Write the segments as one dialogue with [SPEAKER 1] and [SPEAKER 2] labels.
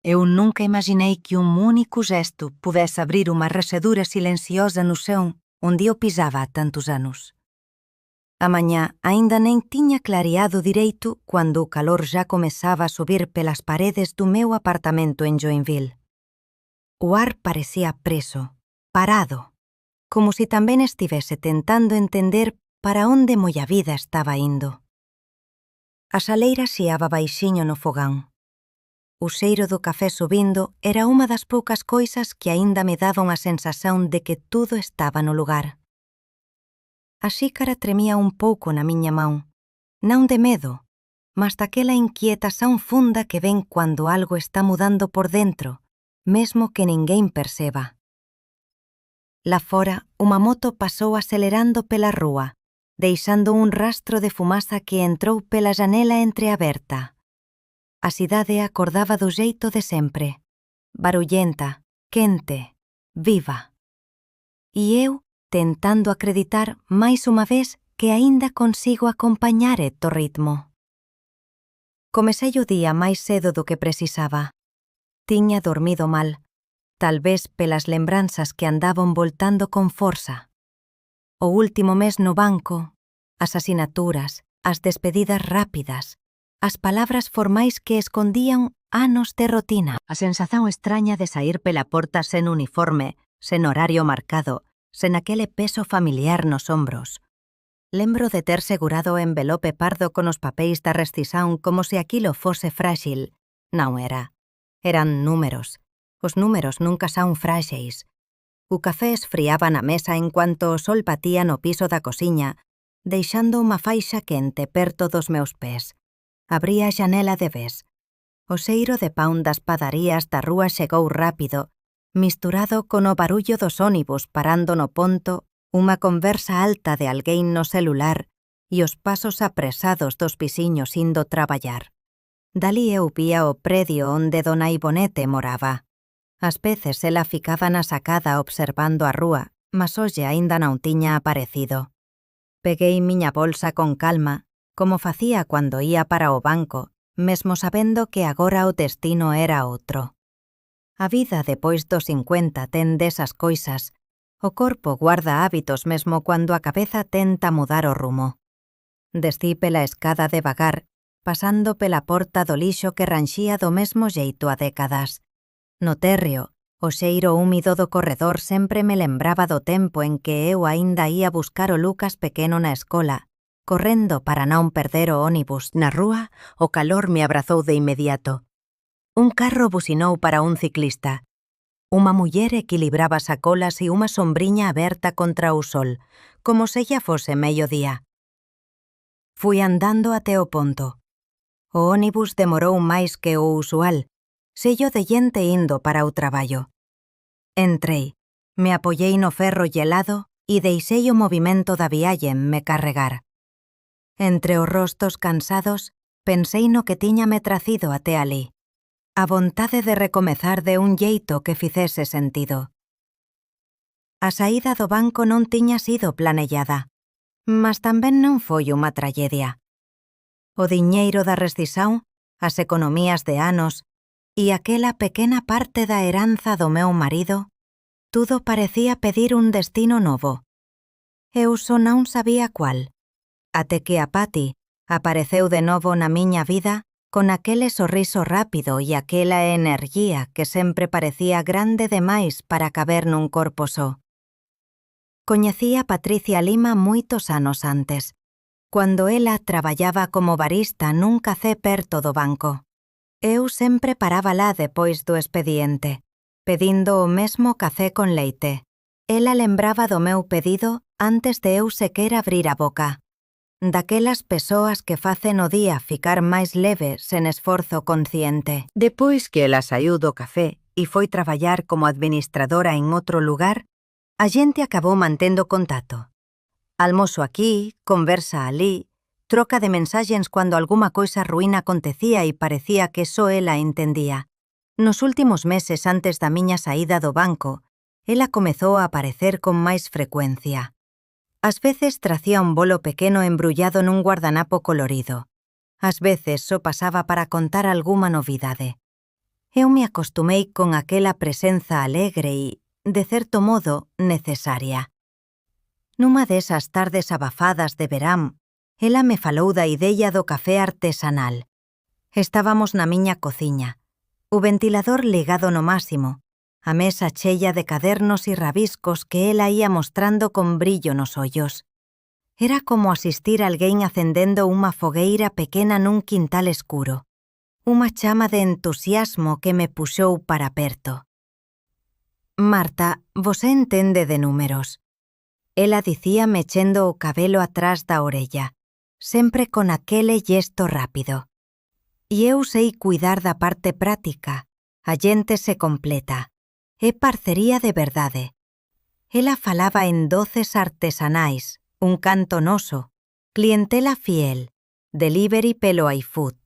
[SPEAKER 1] Eu nunca imaginei que um único gesto pudesse abrir uma rachadura silenciosa no chão onde eu pisava há tantos anos. A manhã ainda nem tinha clareado direito quando o calor já começava a subir pelas paredes do meu apartamento em Joinville. O ar parecia preso, parado, como se também estivesse tentando entender para onde moia vida estava indo. A chaleira xiaba baixinho no fogão. O cheiro do café subindo era uma das poucas coisas que ainda me davam a sensação de que tudo estava no lugar. A xícara tremia un pouco na miña mão, non de medo, mas daquela inquietación funda que ven cando algo está mudando por dentro, mesmo que ninguén perceba. Lá fora, unha moto pasou acelerando pela rúa, deixando un rastro de fumaza que entrou pela janela entreaberta. A cidade acordaba do xeito de sempre, barullenta, quente, viva. E eu, tentando acreditar máis unha vez que aínda consigo acompañar o ritmo. Comecei o día máis cedo do que precisaba. Tiña dormido mal, tal vez pelas lembranzas que andaban voltando con forza. O último mes no banco, as asinaturas, as despedidas rápidas, as palabras formais que escondían anos de rotina. A sensación extraña de sair pela porta sen uniforme, sen horario marcado, sen aquele peso familiar nos ombros. Lembro de ter segurado o envelope pardo con os papéis da rescisão como se aquilo fose frágil. Non era. Eran números. Os números nunca son fráxeis. O café esfriaba na mesa en cuanto o sol batía no piso da cociña, deixando unha faixa quente perto dos meus pés. Abría a xanela de vez. O xeiro de pan das padarías da rúa chegou rápido, misturado con o barullo dos ónibus parando no ponto, unha conversa alta de alguén no celular e os pasos apresados dos veciños indo traballar. Dali eu vía o predio onde dona Ibonete moraba. Ás veces ela ficaba na sacada observando a rúa, mas hoxe aínda non tiña aparecido. Peguei miña bolsa con calma, como facía cando ía para o banco, mesmo sabendo que agora o destino era outro. A vida depois dos 50 ten desas coisas. O corpo guarda hábitos mesmo cando a cabeza tenta mudar o rumo. Descí pela escada devagar, pasando pela porta do lixo que ranxía do mesmo xeito a décadas. No térreo, o xeiro húmido do corredor sempre me lembraba do tempo en que eu aínda ía buscar o Lucas pequeno na escola. Correndo para non perder o ónibus na rúa, o calor me abrazou de inmediato. Un carro bucinou para un ciclista. Unha muller equilibraba sacolas e unha sombriña aberta contra o sol, como se xa fose mediodía. Fui andando até o ponto. O ónibus demorou máis que o usual, sello de xente indo para o traballo. Entrei, me apoyei no ferro gelado e deixei o movimento da vialle me carregar. Entre os rostos cansados, pensei no que tiñame tracido até ali. A vontade de recomezar de un xeito que fizese sentido. A saída do banco non tiña sido planellada, mas tamén non foi unha tragedia. O diñeiro da rescisão, as economías de anos e aquela pequena parte da heranza do meu marido, tudo parecía pedir un destino novo. Eu só non sabía cual, até que a Patty apareceu de novo na miña vida con aquele sorriso rápido e aquela energía que sempre parecía grande demais para caber nun corpo só. Coñecía a Patricia Lima moitos anos antes, cando ela traballaba como barista nun café perto do banco. Eu sempre paraba lá depois do expediente, pedindo o mesmo café con leite. Ela lembraba do meu pedido antes de eu sequer abrir a boca. Daquelas persoas que facen o día ficar máis leve sen esforzo consciente. Depois que ela saiu do café e foi traballar como administradora en outro lugar, a xente acabou mantendo contacto. Almozo aquí, conversa alí, troca de mensaxens cando alguma coisa ruín acontecía e parecía que só ela entendía. Nos últimos meses antes da miña saída do banco, ela comezou a aparecer con máis frecuencia. Ás veces tracía un bolo pequeno embrullado nun guardanapo colorido. Ás veces só pasaba para contar algunha novidade. Eu me acostumei con aquela presenza alegre e, de certo modo, necesaria. Numa desas tardes abafadas de verán, ela me falou da idea do café artesanal. Estábamos na miña cociña, o ventilador ligado no máximo, a mesa cheia de cadernos e rabiscos que ela ia mostrando con brillo nos ollos. Era como asistir a alguén acendendo unha fogueira pequena nun quintal escuro. Unha chama de entusiasmo que me puxou para perto. Marta, vosé entende de números. Ela dicía mechendo o cabelo atrás da orella, sempre con aquele gesto rápido. E eu sei cuidar da parte práctica, a xente se completa. É parcería de verdade. Ela falaba en doces artesanais, un canto noso, clientela fiel, delivery pelo iFood.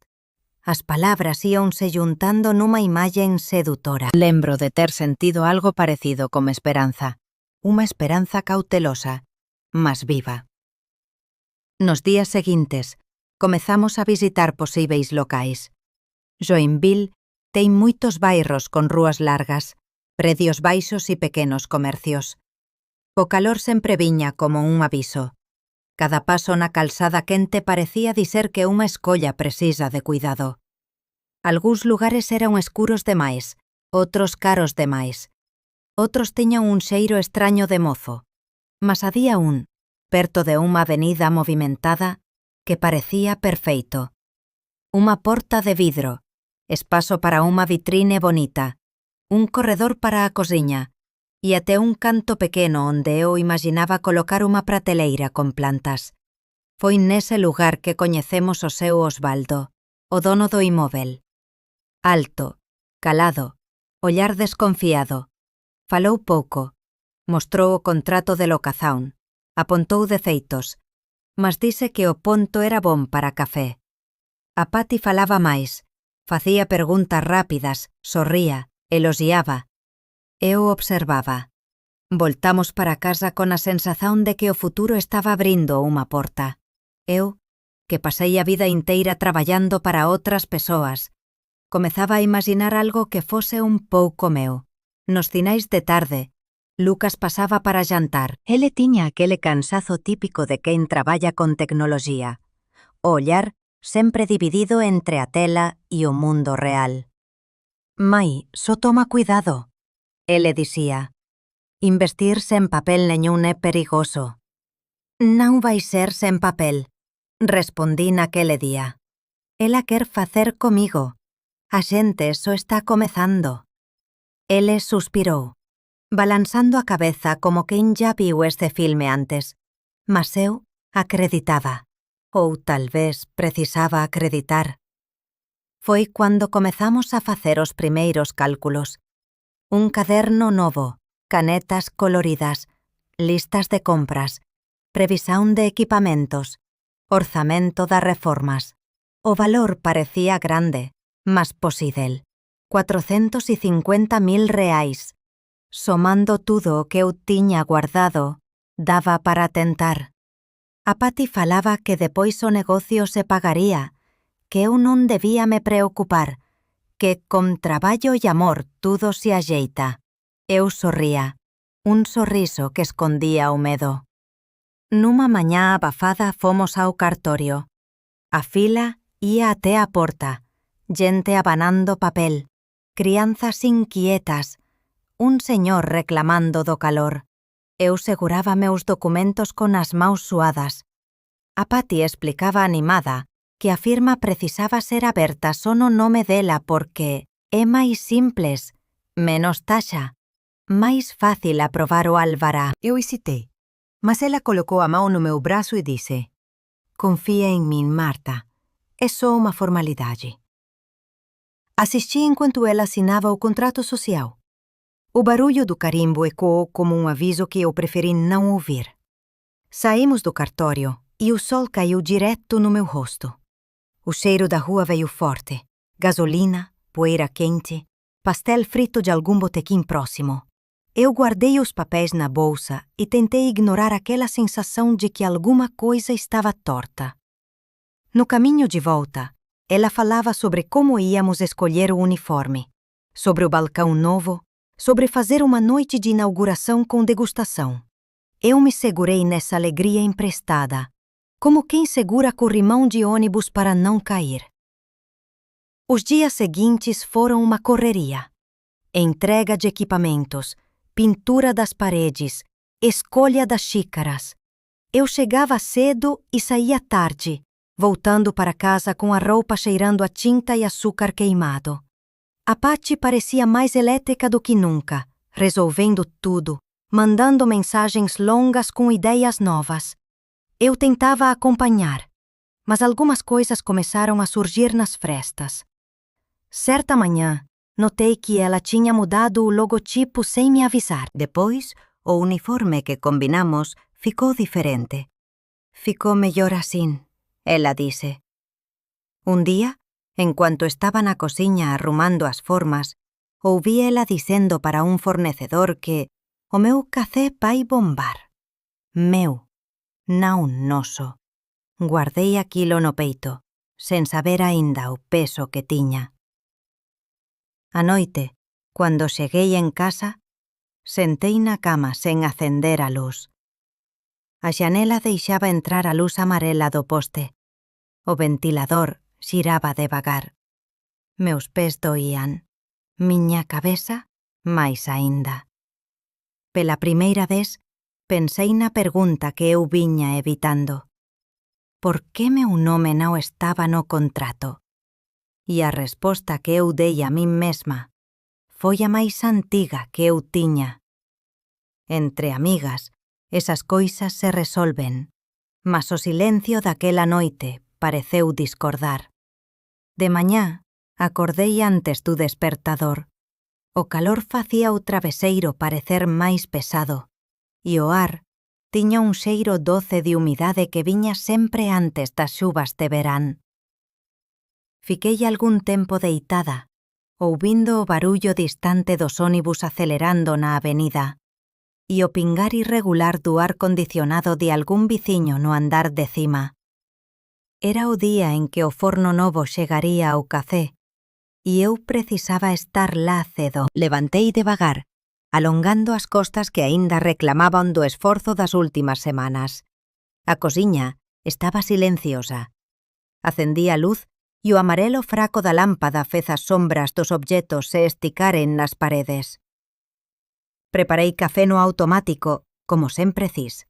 [SPEAKER 1] As palabras íanse juntando nunha imaxen sedutora. Lembro de ter sentido algo parecido como esperanza. Unha esperanza cautelosa, mas viva. Nos días seguintes, comezamos a visitar posíveis locais. Joinville ten moitos bairros con rúas largas, predios baixos e pequenos comercios. O calor sempre viña como un aviso. Cada paso na calzada quente parecía dizer que unha escolla precisa de cuidado. Algúns lugares eran escuros demais, outros caros demais. Outros tiñan un xeiro extraño de mozo. Mas había un, perto de unha avenida movimentada, que parecía perfeito. Unha porta de vidro, espazo para unha vitrine bonita, un corredor para a cosiña, e até un canto pequeno onde eu imaginaba colocar unha prateleira con plantas. Foi nese lugar que coñecemos o seu Osvaldo, o dono do imóvel. Alto, calado, ollar desconfiado. Falou pouco, mostrou o contrato de locación, apontou defeitos, mas dise que o ponto era bon para café. A Pati falaba máis, facía preguntas rápidas, sorría, eloxiaba. Eu observaba. Voltamos para casa con a sensación de que o futuro estaba abrindo unha porta. Eu, que pasei a vida inteira traballando para outras persoas, comezaba a imaginar algo que fose un pouco meu. Nos finais de tarde, Lucas pasaba para jantar. Ele tiña aquele cansazo típico de quen traballa con tecnoloxía. O ollar sempre dividido entre a tela e o mundo real. Mai, só toma cuidado. Ele dicía. Investir sen papel neñún é perigoso. Non vai ser sen papel, respondí naquele día. Ela quer facer comigo. A xente só está comezando. Ele suspirou, balanzando a cabeza como quen ya viu este filme antes, mas eu acreditaba, ou tal vez precisaba acreditar. Foi cando comezamos a facer os primeiros cálculos. Un caderno novo, canetas coloridas, listas de compras, previsión de equipamentos, orzamento das reformas. O valor parecía grande, mas posíbel. 450.000 reais. Somando tudo o que eu tiña guardado, daba para tentar. A Pati falaba que depois o negocio se pagaría, que eu non debía me preocupar, que con traballo e amor tudo se axeita. Eu sorría, un sorriso que escondía o medo. Nunha mañá abafada fomos ao cartorio. A fila ía até a porta, xente abanando papel, crianzas inquietas, un señor reclamando do calor. Eu seguraba meus documentos con as maus suadas. A Pati explicaba animada que a firma precisaba ser aberta só no nome dela porque é máis simples, menos taxa, máis fácil aprobar o alvará. Eu hesitei, mas ela colocou a mão no meu braço e disse: Confía em mim, Marta. É só uma formalidade. Assisti enquanto ela assinava o contrato social. O barulho do carimbo ecoou como um aviso que eu preferi não ouvir. Saímos do cartório e o sol caiu direto no meu rosto. O cheiro da rua veio forte. Gasolina, poeira quente, pastel frito de algum botequim próximo. Eu guardei os papéis na bolsa e tentei ignorar aquela sensação de que alguma coisa estava torta. No caminho de volta, ela falava sobre como íamos escolher o uniforme. sobre o balcão novo, sobre fazer uma noite de inauguração com degustação. Eu me segurei nessa alegria emprestada, como quem segura corrimão de ônibus para não cair. Os dias seguintes foram uma correria. Entrega de equipamentos, pintura das paredes, escolha das xícaras. Eu chegava cedo e saía tarde, voltando para casa com a roupa cheirando a tinta e açúcar queimado. A Patty parecia mais elétrica do que nunca, resolvendo tudo, mandando mensagens longas com ideias novas. Eu tentava acompanhar, mas algumas coisas começaram a surgir nas frestas. Certa manhã, notei que ela tinha mudado o logotipo sem me avisar. Depois, o uniforme que combinamos ficou diferente. Ficou melhor assim, ela disse. Um dia, enquanto estaba na cociña arrumando as formas, ouvi ela dicendo para un fornecedor que o meu café vai bombar. Meu, non noso. Guardei aquilo no peito, sen saber aínda o peso que tiña. A noite, cando cheguei en casa, sentei na cama sen acender a luz. A xanela deixaba entrar a luz amarela do poste. O ventilador xiraba devagar. Meus pés doían. Miña cabeza, máis aínda. Pela primeira vez, pensei na pergunta que eu viña evitando. Por que meu nome non estaba no contrato? E a resposta que eu dei a min mesma foi a máis antiga que eu tiña. Entre amigas, esas coisas se resolven, mas o silencio daquela noite pareceu discordar. De mañá, acordei antes do despertador. O calor facía o traveseiro parecer máis pesado, e o ar tiña un xeiro doce de humidade que viña sempre antes das xuvas de verán. Fiquei algún tempo deitada, ouvindo o barullo distante dos ónibus acelerando na avenida, e o pingar irregular do ar condicionado de algún viciño no andar de cima. Era o día en que o forno novo chegaría ao café, e eu precisaba estar lá cedo. Levantei devagar, alongando as costas que aínda reclamaban do esforzo das últimas semanas. A cociña estaba silenciosa. Acendí a luz e o amarelo fraco da lámpada fez as sombras dos obxetos se esticaren nas paredes. Preparei café no automático, como sempre cis.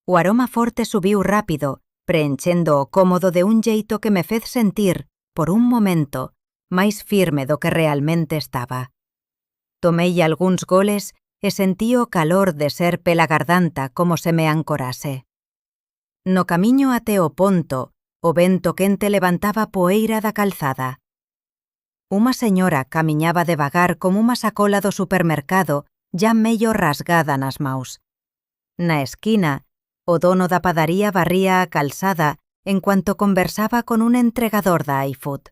[SPEAKER 1] O aroma forte subiu rápido, preenchendo o cómodo de un xeito que me fez sentir, por un momento, máis firme do que realmente estaba. Tomei algúns goles e sentí o calor de ser pela garganta como se me ancorase. No camiño até o ponto, o vento quente levantaba poeira da calzada. Unha señora camiñaba devagar como unha sacola do supermercado, ya medio rasgada nas maus. Na esquina, o dono da padaría barría a calzada en cuanto conversaba con un entregador da iFood.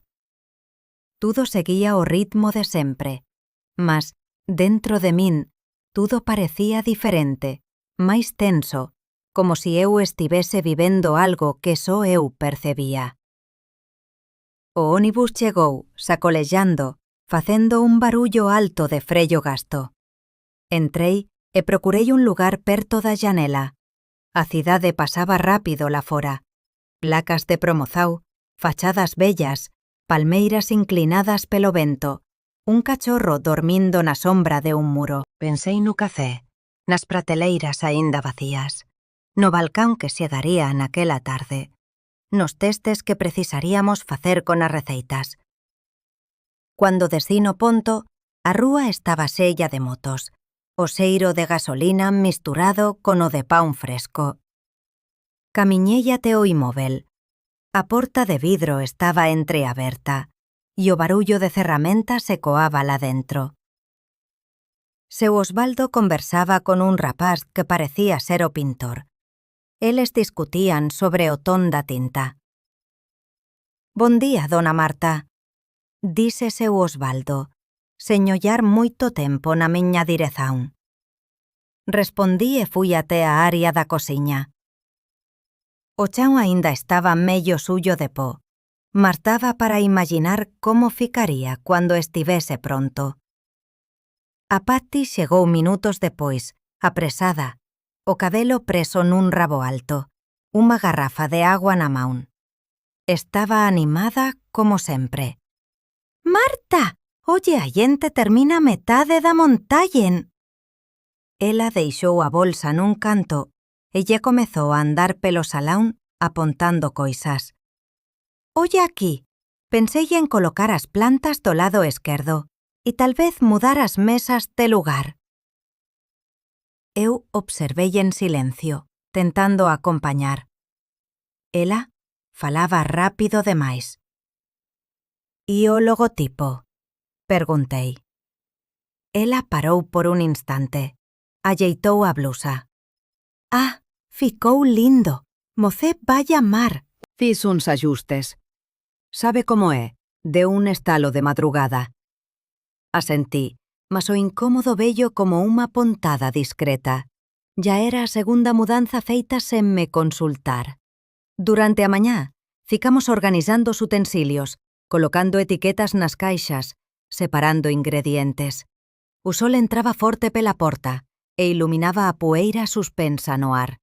[SPEAKER 1] Tudo seguía o ritmo de sempre, mas, dentro de min, tudo parecía diferente, máis tenso, como si eu estivese vivendo algo que só eu percebía. O ónibus chegou, sacolellando, facendo un barullo alto de frello gasto. Entrei e procurei un lugar perto da xanela. A cidade pasaba rápido lá fora. Placas de Promozao, fachadas bellas, palmeiras inclinadas pelo vento, un cachorro dormindo na sombra de un muro. Pensei no café, nas prateleiras aínda vacías, no balcán que se daría naquela tarde, nos testes que precisaríamos facer con as receitas. Cando desci no ponto, a rúa estaba sella de motos, o xeiro de gasolina misturado con o de pan fresco. Camiñei até o inmóvel. A porta de vidro estaba entreaberta e o barullo de ferramentas ecoaba lá dentro. Seu Osvaldo conversaba con un rapaz que parecía ser o pintor. Eles discutían sobre o ton da tinta. «Bon día, dona Marta», dise seu Osvaldo, sen ollar moito tempo na miña direzón. Respondí e fui até a área da cociña. O chan aínda estaba mello sullo de pó, mas daba para imaginar como ficaría cando estivese pronto. A Patty chegou minutos depois, apresada, o cabelo preso nun rabo alto, unha garrafa de agua na man. Estaba animada como sempre. «Marta, oye, a xente termina a metade da montaña!» Ela deixou a bolsa nun canto e lle comezou a andar pelo salón apontando coisas. «Oye aquí, pensei en colocar as plantas do lado esquerdo e tal vez mudar as mesas de lugar». Eu observei en silencio, tentando acompañar. Ela falaba rápido demais. «E o logotipo?» Perguntei. Ela parou por un instante. Alleitou a blusa. «Ah, ficou lindo. Mocé vai amar».
[SPEAKER 2] Fiz uns ajustes. Sabe como é? Deu un estalo de madrugada. Asentí, mas o incómodo vello como unha pontada discreta. Ya era a segunda mudanza feita sen me consultar. Durante a mañá, ficamos organizando os utensilios, colocando etiquetas nas caixas, separando ingredientes. O sol entraba forte pela porta e iluminaba a poeira suspensa no ar.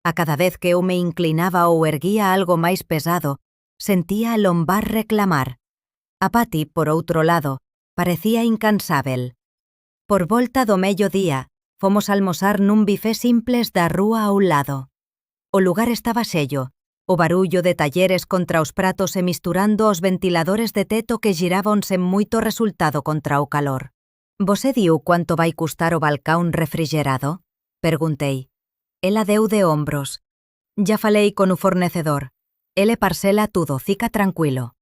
[SPEAKER 2] A cada vez que eu me inclinaba ou erguía algo máis pesado, sentía a lombar reclamar. A Patty, por outro lado, parecía incansável. Por volta do mediodía, fomos almosar nun bifé simples da rúa ao lado. O lugar estaba sello, o barullo de talleres contra os pratos e misturando os ventiladores de teto que giraban sen moito resultado contra o calor. «Vose diu quanto vai custar o balcón refrigerado?» Perguntei. Ela deu de ombros. «Ya falei con o fornecedor. Ele parcela tudo, fica tranquilo».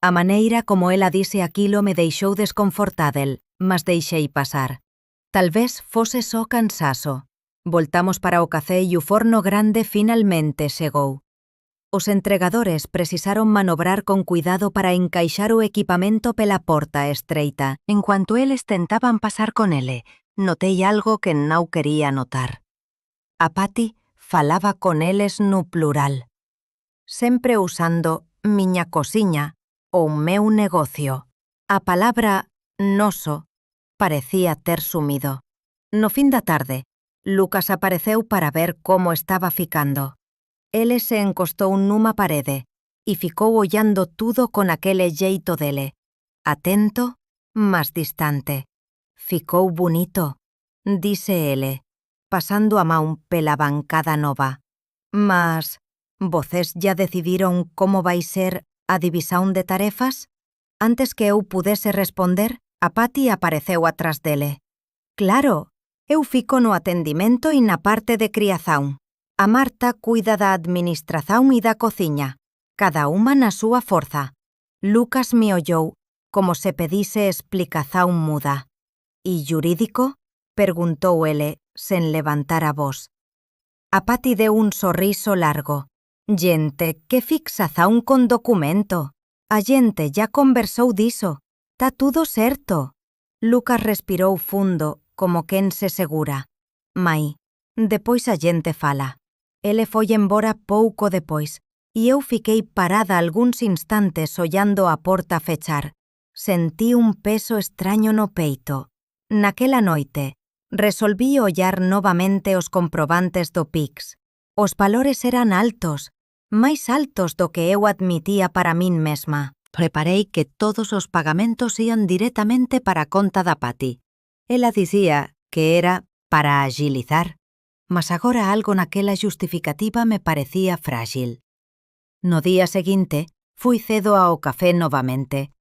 [SPEAKER 2] A maneira como ela dise aquilo me deixou desconfortável, mas deixei pasar. Tal vez fose só cansazo. Voltamos para o café e o forno grande finalmente chegou. Os entregadores precisaron manobrar con cuidado para encaixar o equipamento pela porta estreita. En cuanto eles tentaban pasar con ele, notei algo que non quería notar. A Patty falaba con eles no plural, sempre usando miña cosiña ou meu negocio. A palabra noso parecía ter sumido. No fin da tarde, Lucas apareceu para ver como estaba ficando. Ele se encostou nunha parede e ficou ollando tudo con aquele xeito dele, atento, mas distante. «Ficou bonito», dise ele, pasando a man pela bancada nova. «Mas, voces ya decidiron como vai ser a división de tarefas?» Antes que eu pudese responder, a Patty apareceu atrás dele. «Claro, eu fico no atendimento e na parte de criazón. A Marta cuida da administración e da cociña, cada unha na súa forza». Lucas me ollou como se pedise explicación muda. «E xurídico?» Perguntou ele, sen levantar a voz. A Patty deu un sorriso largo. «Xente, que fixazón con documento. A xente ya conversou diso. Tá tudo certo». Lucas respirou fundo, como quen se segura. «Mai, depois a xente fala». Ele foi embora pouco depois, e eu fiquei parada algúns instantes ollando a porta fechar. Sentí un peso extraño no peito. Naquela noite, resolví ollar novamente os comprobantes do PIX. Os valores eran altos, máis altos do que eu admitía para min mesma. Preparei que todos os pagamentos ían directamente para a conta da Patty. Ela dicía que era para agilizar, mas agora algo naquela justificativa me parecía frágil. No día seguinte, fui cedo ao café novamente.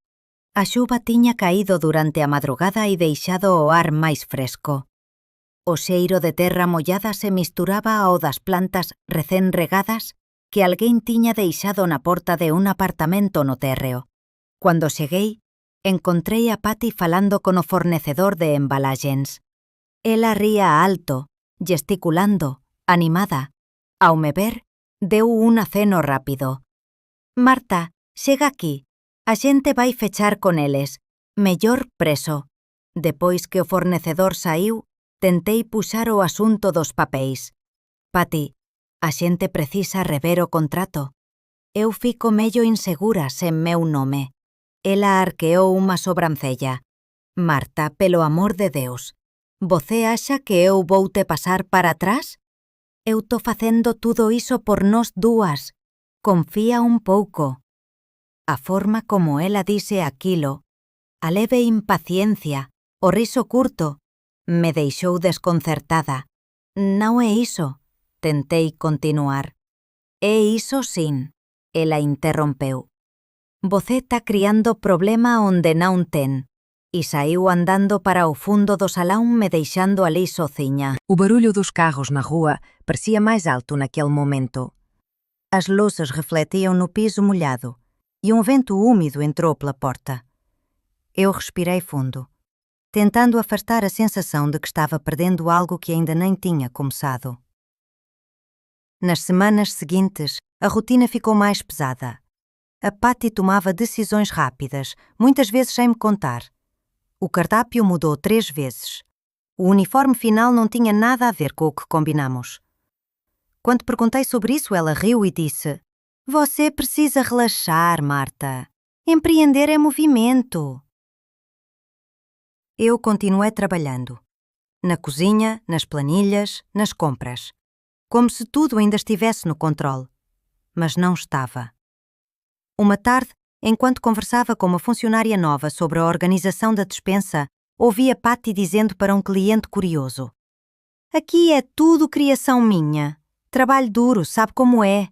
[SPEAKER 2] A xuva tiña caído durante a madrugada e deixado o ar máis fresco. O xeiro de terra mollada se misturaba ao das plantas recén regadas que alguén tiña deixado na porta de un apartamento no térreo. Cuando cheguei, encontrei a Patty falando con o fornecedor de embalaxens. Ela ría alto, gesticulando, animada. Ao me ver, deu un aceno rápido. «Marta, chega aquí. A xente vai fechar con eles. Mellor preso». Depois que o fornecedor saíu, tentei puxar o asunto dos papéis. «Patty, a xente precisa rever o contrato».
[SPEAKER 1] Eu fico mello insegura sen meu nome. Ela arqueou unha sobrancella. Marta, pelo amor de Deus, você axa que eu vou te pasar para atrás? Eu tô facendo tudo iso por nós dúas. Confía un pouco. A forma como ela dise aquilo, a leve impaciencia, o riso curto, me deixou desconcertada. Non é iso, tentei continuar. É iso sin, ela interrompeu. Você tá criando problema onde non ten. E saiu andando para o fundo do salão me deixando ali sozinha.
[SPEAKER 2] O barulho dos carros na rua parecia mais alto naquele momento.
[SPEAKER 1] As luzes refletiam no piso molhado e um vento úmido entrou pela porta. Eu respirei fundo, tentando afastar a sensação de que estava perdendo algo que ainda nem tinha começado. Nas semanas seguintes, a rotina ficou mais pesada. A Patty tomava decisões rápidas, muitas vezes sem me contar. O cardápio mudou 3 vezes. O uniforme final não tinha nada a ver com o que combinamos. Quando perguntei sobre isso, ela riu e disse: "Você precisa relaxar, Marta. Empreender é movimento." Eu continuei trabalhando. Na cozinha, nas planilhas, nas compras. Como se tudo ainda estivesse no controle. Mas não estava. Uma tarde, enquanto conversava com uma funcionária nova sobre a organização da despensa, ouvi a Patty dizendo para um cliente curioso: "Aqui é tudo criação minha. Trabalho duro, sabe como é?"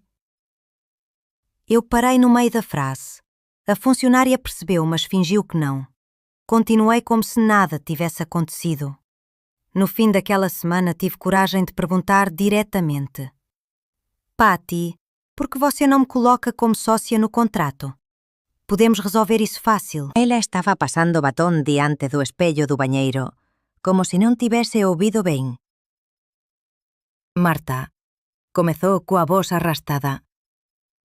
[SPEAKER 1] Eu parei no meio da frase. A funcionária percebeu, mas fingiu que não. Continuei como se nada tivesse acontecido. No fim daquela semana tive coragem de perguntar diretamente: "Patty, por que você não me coloca como sócia no contrato? Podemos resolver isso fácil." Ela estava passando batom diante do espelho do banheiro, como se non tivese ouvido ben. "Marta", comezou coa voz arrastada,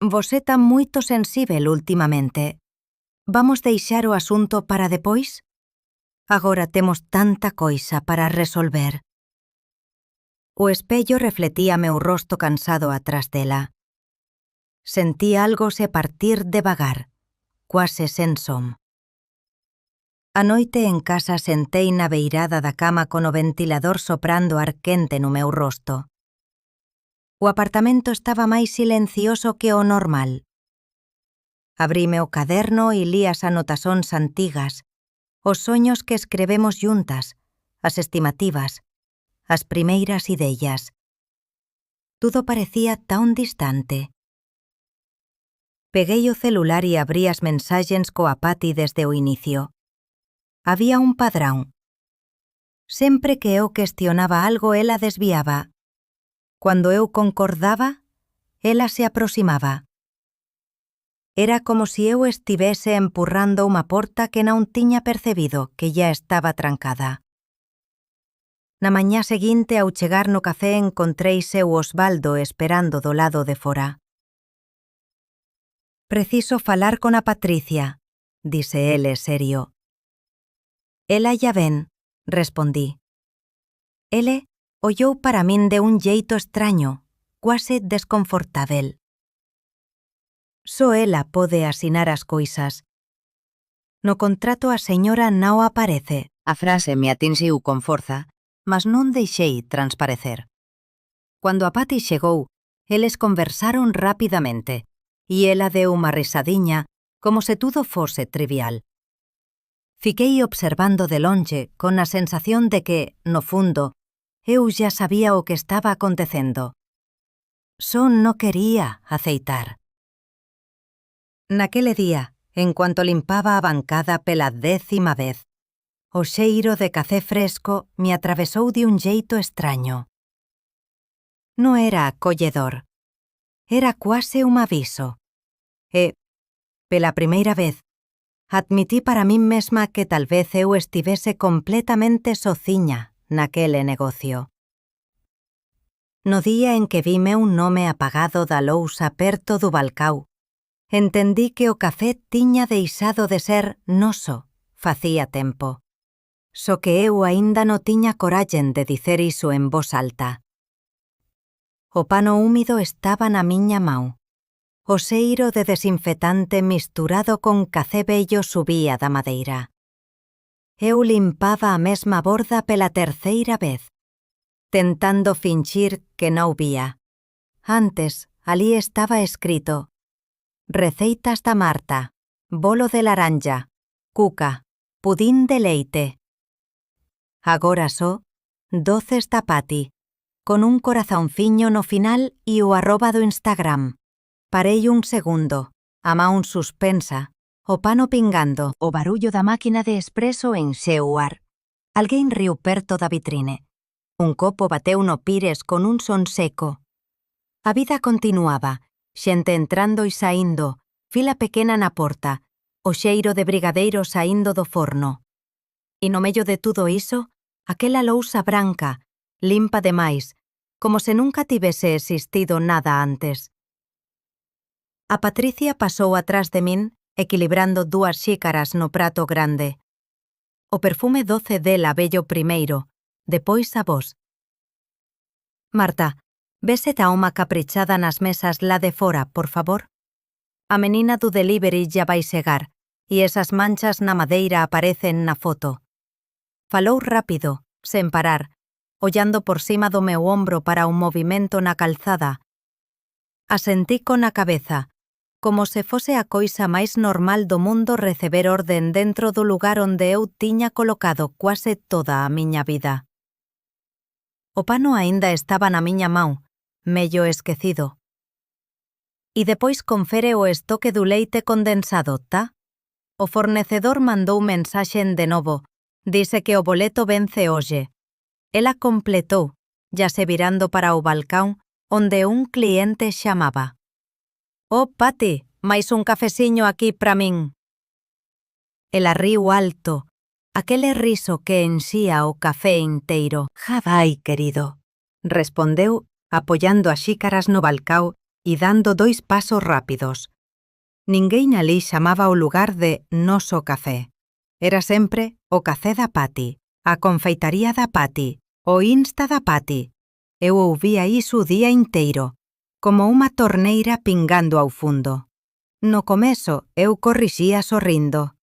[SPEAKER 1] "você tá moito sensível ultimamente. Vamos deixar o asunto para depois? Agora temos tanta coisa para resolver." O espello refletía meu rosto cansado atrás dela. Sentí algo se partir devagar, quase sen som. A noite en casa sentei na beirada da cama con o ventilador soprando ar quente no meu rosto. O apartamento estaba máis silencioso que o normal. Abrime o caderno e li as anotacións antigas, os soños que escrevemos juntas, as estimativas, as primeiras ideas. Tudo parecía tan distante. Peguei o celular e abrí as mensaxens coa Patty desde o inicio. Había un padrón. Sempre que eu cuestionaba algo, ela desviaba. Cuando eu concordaba, ela se aproximaba. Era como si eu estivese empurrando unha porta que non tiña percebido que ya estaba trancada. Na mañá seguinte, ao chegar no café, encontrei seu Osvaldo esperando do lado de fora. "Preciso falar con a Patricia", dise ele serio. "Ela ya ven", respondí. Ele ollou para min de un xeito extraño, quase desconfortável. Só ela pode asinar as coisas. No contrato a señora non aparece. A frase me atinxiu con forza, mas non deixei transparecer. Cuando a Patty chegou, eles conversaron rapidamente, e ela deu unha risadiña como se tudo fose trivial. Fiquei observando de longe con a sensación de que, no fundo, eu xa sabía o que estaba acontecendo. Só non quería aceitar. Naquele día, en cuanto limpaba a bancada pela 10ª vez, o xeiro de café fresco me atravesou de un xeito extraño. Non era acolledor. Era quase un aviso. E, pela primeira vez, admití para min mesma que tal vez eu estivese completamente soziña naquele negocio. No día en que vime un nome apagado da lousa perto do balcao, entendí que o café tiña deixado de ser noso facía tempo. Só que eu aínda non tiña coragem de dicer iso en voz alta. O pano húmido estaba na miña mão. O cheiro de desinfetante misturado con café bello subía da madeira. Eu limpaba a mesma borda pela terceira vez, tentando finchir que non vía. Antes, alí estaba escrito: receitas da Marta, bolo de laranja, cuca, pudín de leite. Agora só, doces da Pati, con un corazonciño no final e o @ do Instagram. Parei un segundo, a man suspensa, o pano pingando, o barullo da máquina de espresso encheu o ar. Alguén riu perto da vitrine. Un copo bateu no pires con un son seco. A vida continuaba, xente entrando e saindo, fila pequena na porta, o cheiro de brigadeiro saindo do forno. E no medio de tudo iso, aquela lousa branca, limpa demais, como se nunca tivese existido nada antes. A Patricia pasou atrás de min, equilibrando 2 xícaras no prato grande. O perfume doce dela vello primeiro, depois a vos. Marta, vese ta unha caprichada nas mesas lá de fora, por favor? A menina do delivery ya vai chegar, e esas manchas na madeira aparecen na foto. Falou rápido, sen parar, ollando por cima do meu ombro para un movimento na calzada. Asentí con a cabeza, como se fose a coisa máis normal do mundo receber orden dentro do lugar onde eu tiña colocado quase toda a miña vida. O pano aínda estaba na miña man, mello esquecido. E depois confere o estoque do leite condensado, tá? O fornecedor mandou mensaxen de novo, dise que o boleto vence hoxe. Ela completou, ya se virando para o balcón, onde un cliente xamaba. «Oh, Pati, máis un cafeciño aquí pra min». Ela riu alto, aquele riso que enxía o café inteiro. «Ja vai, querido», respondeu, apoyando as xícaras no balcao e dando 2 pasos rápidos. Ninguén alí chamaba o lugar de Noso Café. Era sempre o Café da Pati, a Confeitaría da Pati, o Insta da Pati. Eu ouvía iso o día inteiro, como unha torneira pingando ao fundo. No comezo, eu corrixía sorrindo.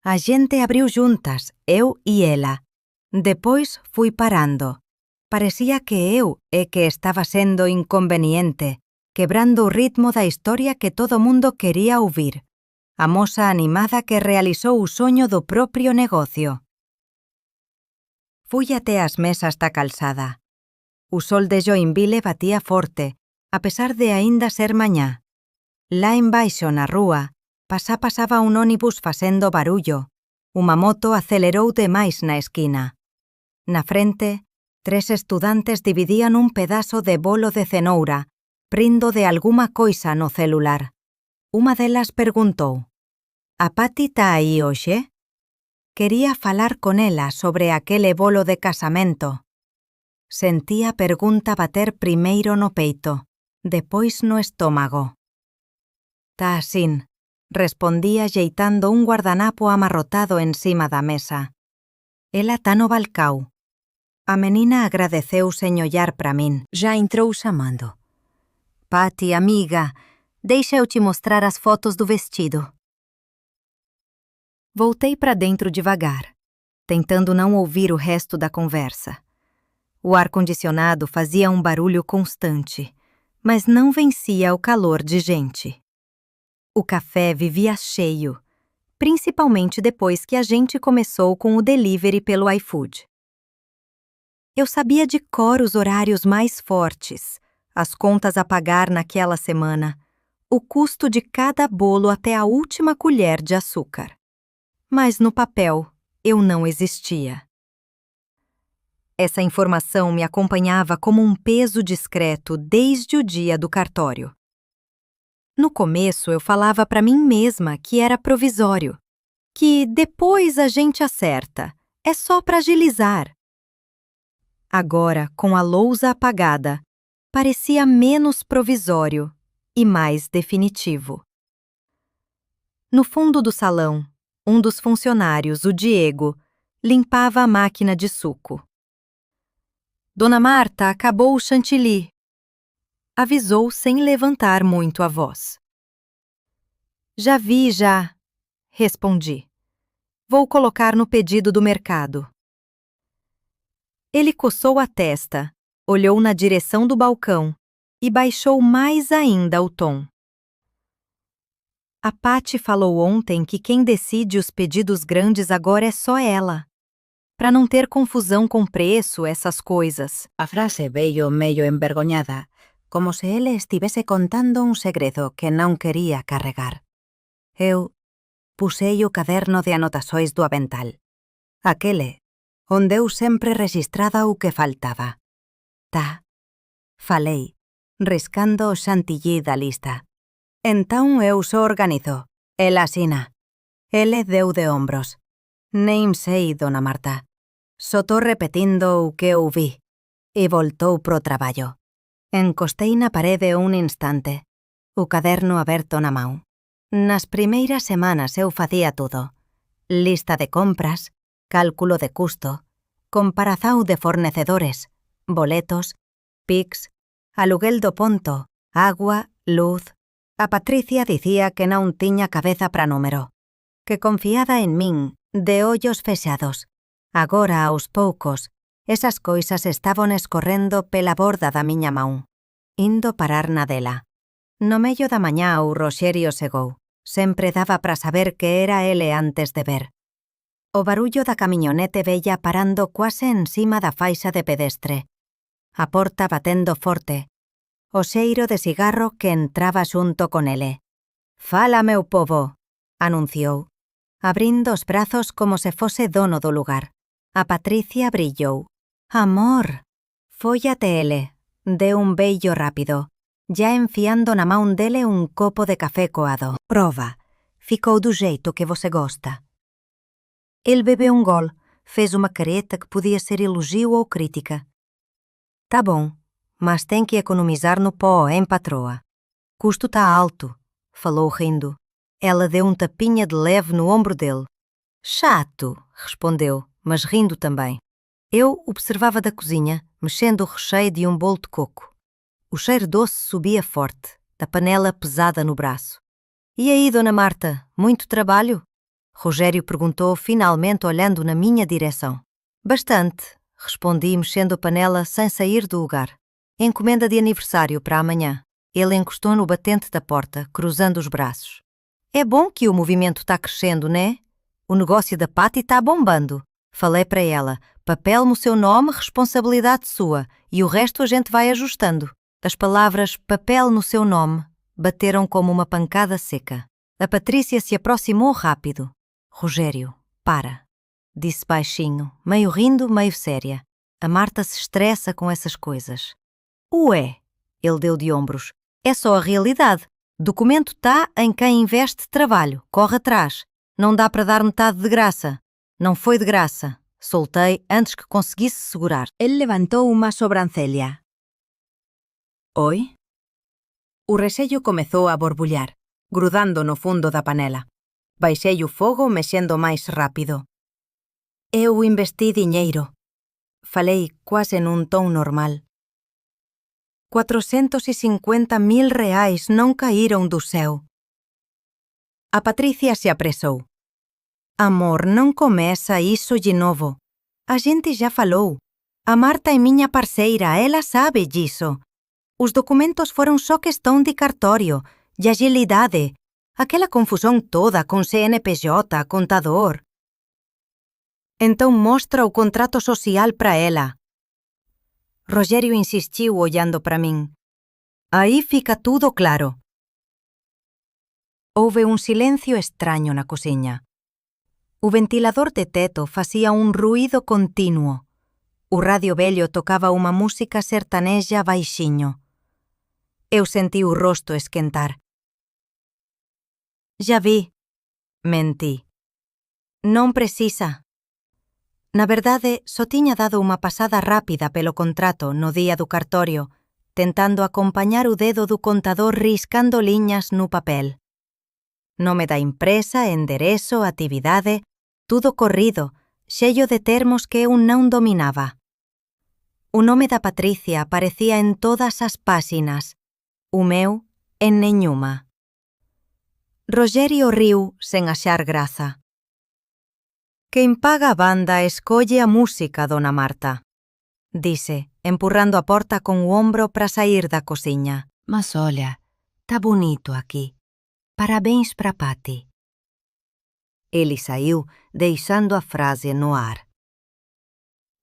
[SPEAKER 1] A xente abriu juntas, eu e ela. Depois fui parando. Parecía que eu é que estaba sendo inconveniente, quebrando o ritmo da historia que todo mundo quería ouvir. A moza animada que realizou o soño do propio negocio. Fui até as mesas da calzada. O sol de Joinville batía forte, a pesar de aínda ser mañá. Lá embaixo na rúa, pasaba un ónibus facendo barullo. Unha moto acelerou demais na esquina. Na frente, 3 estudantes dividían un pedazo de bolo de cenoura, prindo de alguma coisa no celular. Unha delas perguntou: «A Pati tá aí hoxe?» Quería falar con ela sobre aquele bolo de casamento. Sentí a pergunta bater primeiro no peito, depois no estómago. «Tá asín», respondí axeitando un guardanapo amarrotado encima da mesa. Ela tá no balcao. A menina agradeceu sen ollar pra min. Já entrou chamando. «Pati, amiga, deixa eu te mostrar as fotos do vestido». Voltei pra dentro devagar, tentando não ouvir o resto da conversa. O ar-condicionado fazia um barulho constante, mas não vencia o calor de gente. O café vivia cheio, principalmente depois que a gente começou com o delivery pelo iFood. Eu sabia de cor os horários mais fortes, as contas a pagar naquela semana, o custo de cada bolo até a última colher de açúcar. Mas no papel, eu não existia. Essa informação me acompanhava como um peso discreto desde o dia do cartório. No começo, eu falava para mim mesma que era provisório, que depois a gente acerta, é só para agilizar. Agora, com a lousa apagada, parecia menos provisório e mais definitivo. No fundo do salão, um dos funcionários, o Diego, limpava a máquina de suco. «Dona Marta, acabou o chantilly». avisou sem levantar muito a voz. Já vi, já, respondi. Vou colocar no pedido do mercado. Ele coçou a testa, olhou na direção do balcão e baixou mais ainda o tom. A Patty falou ontem que quem decide os pedidos grandes agora é só ela. Para não ter confusão com preço, essas coisas.
[SPEAKER 2] A frase veio meio envergonhada, como se ele estivesse contando um segredo que não queria carregar. Eu pusei o caderno de anotações do avental. Aquele, onde eu sempre registrava o que faltava. Tá, falei, riscando o chantilly da lista. Então eu só organizo. Ela assina. Ele deu de ombros. Nem sei, dona Marta. Só tô repetindo o que eu vi. E voltou pro traballo. Encostei na parede un instante, o caderno aberto na mão. Nas primeiras semanas eu facía tudo. Lista de compras, cálculo de custo, comparazao de fornecedores, boletos, PIX, aluguel do ponto, agua, luz. A Patricia dicía que non tiña cabeza para número, que confiada en min, de ollos fexados. Agora, aos poucos, esas coisas estaban escorrendo pela borda da miña mão, indo parar na dela. No medio da mañá o Roxerio segou. Sempre daba para saber que era ele antes de ver. O barullo da camiñonete vella parando quase encima da faixa de pedestre. A porta batendo forte. O xeiro de cigarro que entraba xunto con ele. «Fala, meu povo», anunciou, abrindo os brazos como se fose dono do lugar. A Patricia brillou. «Amor!» Fóllate ele, deu un beillo rápido, já enfiando na mão dele un copo de café coado. «Prova, ficou do jeito que você gosta». Ele bebeu um gole, fez uma careta que podia ser elogio ou crítica. «Tá bom, mas tem que economizar no pó, hein, patroa? Custo tá alto», falou rindo. Ela deu um tapinha de leve no ombro dele. «Chato», respondeu, mas rindo também. Eu observava da cozinha, mexendo o recheio de um bolo de coco. O cheiro doce subia forte, da panela pesada no braço. «E aí, dona Marta, muito trabalho?» Rogério perguntou, finalmente olhando na minha direção. «Bastante», respondi, mexendo a panela sem sair do lugar. «Encomenda de aniversário para amanhã». Ele encostou no batente da porta, cruzando os braços. «É bom que o movimento está crescendo, né? O negócio da Patty está bombando». Falei para ela, papel no seu nome, responsabilidade sua, e o resto a gente vai ajustando. As palavras papel no seu nome bateram como uma pancada seca. A Patrícia se aproximou rápido. «Rogério, para», disse baixinho, meio rindo, meio séria. A Marta se estressa com essas coisas. «Ué», ele deu de ombros, «é só a realidade. Documento tá em quem investe trabalho, corre atrás. Não dá para dar metade de graça». Não foi de graça. Soltei antes que conseguisse segurar. Ele levantou uma sobrancelha. «Oi?» O recheio começou a borbulhar, grudando no fundo da panela. Baixei o fogo mexendo mais rápido. «Eu investi dinheiro», falei quase num tom normal. 450.000 reais não caíram do céu. A Patrícia se apressou. «Amor, não começa isso de novo. A gente já falou. A Marta é minha parceira, ela sabe disso. Os documentos foram só questão de cartório, de agilidade. Aquela confusão toda com CNPJ, contador. Então mostra o contrato social para ela». Rogério insistiu olhando para mim. «Aí fica tudo claro». Houve um silêncio estranho na cozinha. O ventilador de teto fazia um ruído contínuo. O rádio velho tocava uma música sertaneja baixinho. Eu senti o rosto esquentar. «Já vi», menti. «Não precisa». Na verdade, só tinha dado uma passada rápida pelo contrato no dia do cartório, tentando acompanhar o dedo do contador riscando linhas no papel. Nome da empresa, endereço, atividade, tudo corrido, cheio de termos que eu não dominava. O nome da Patrícia aparecía en todas as páxinas,
[SPEAKER 1] O meu, en nenhuma. Rogério riu sen achar graza. Quen paga a banda escolle a música, dona Marta, dise, empurrando a porta con o ombro para sair da cociña. Mas olha, tá bonito aqui. Parabéns pra Patty. Ele saiu, deixando a frase no ar.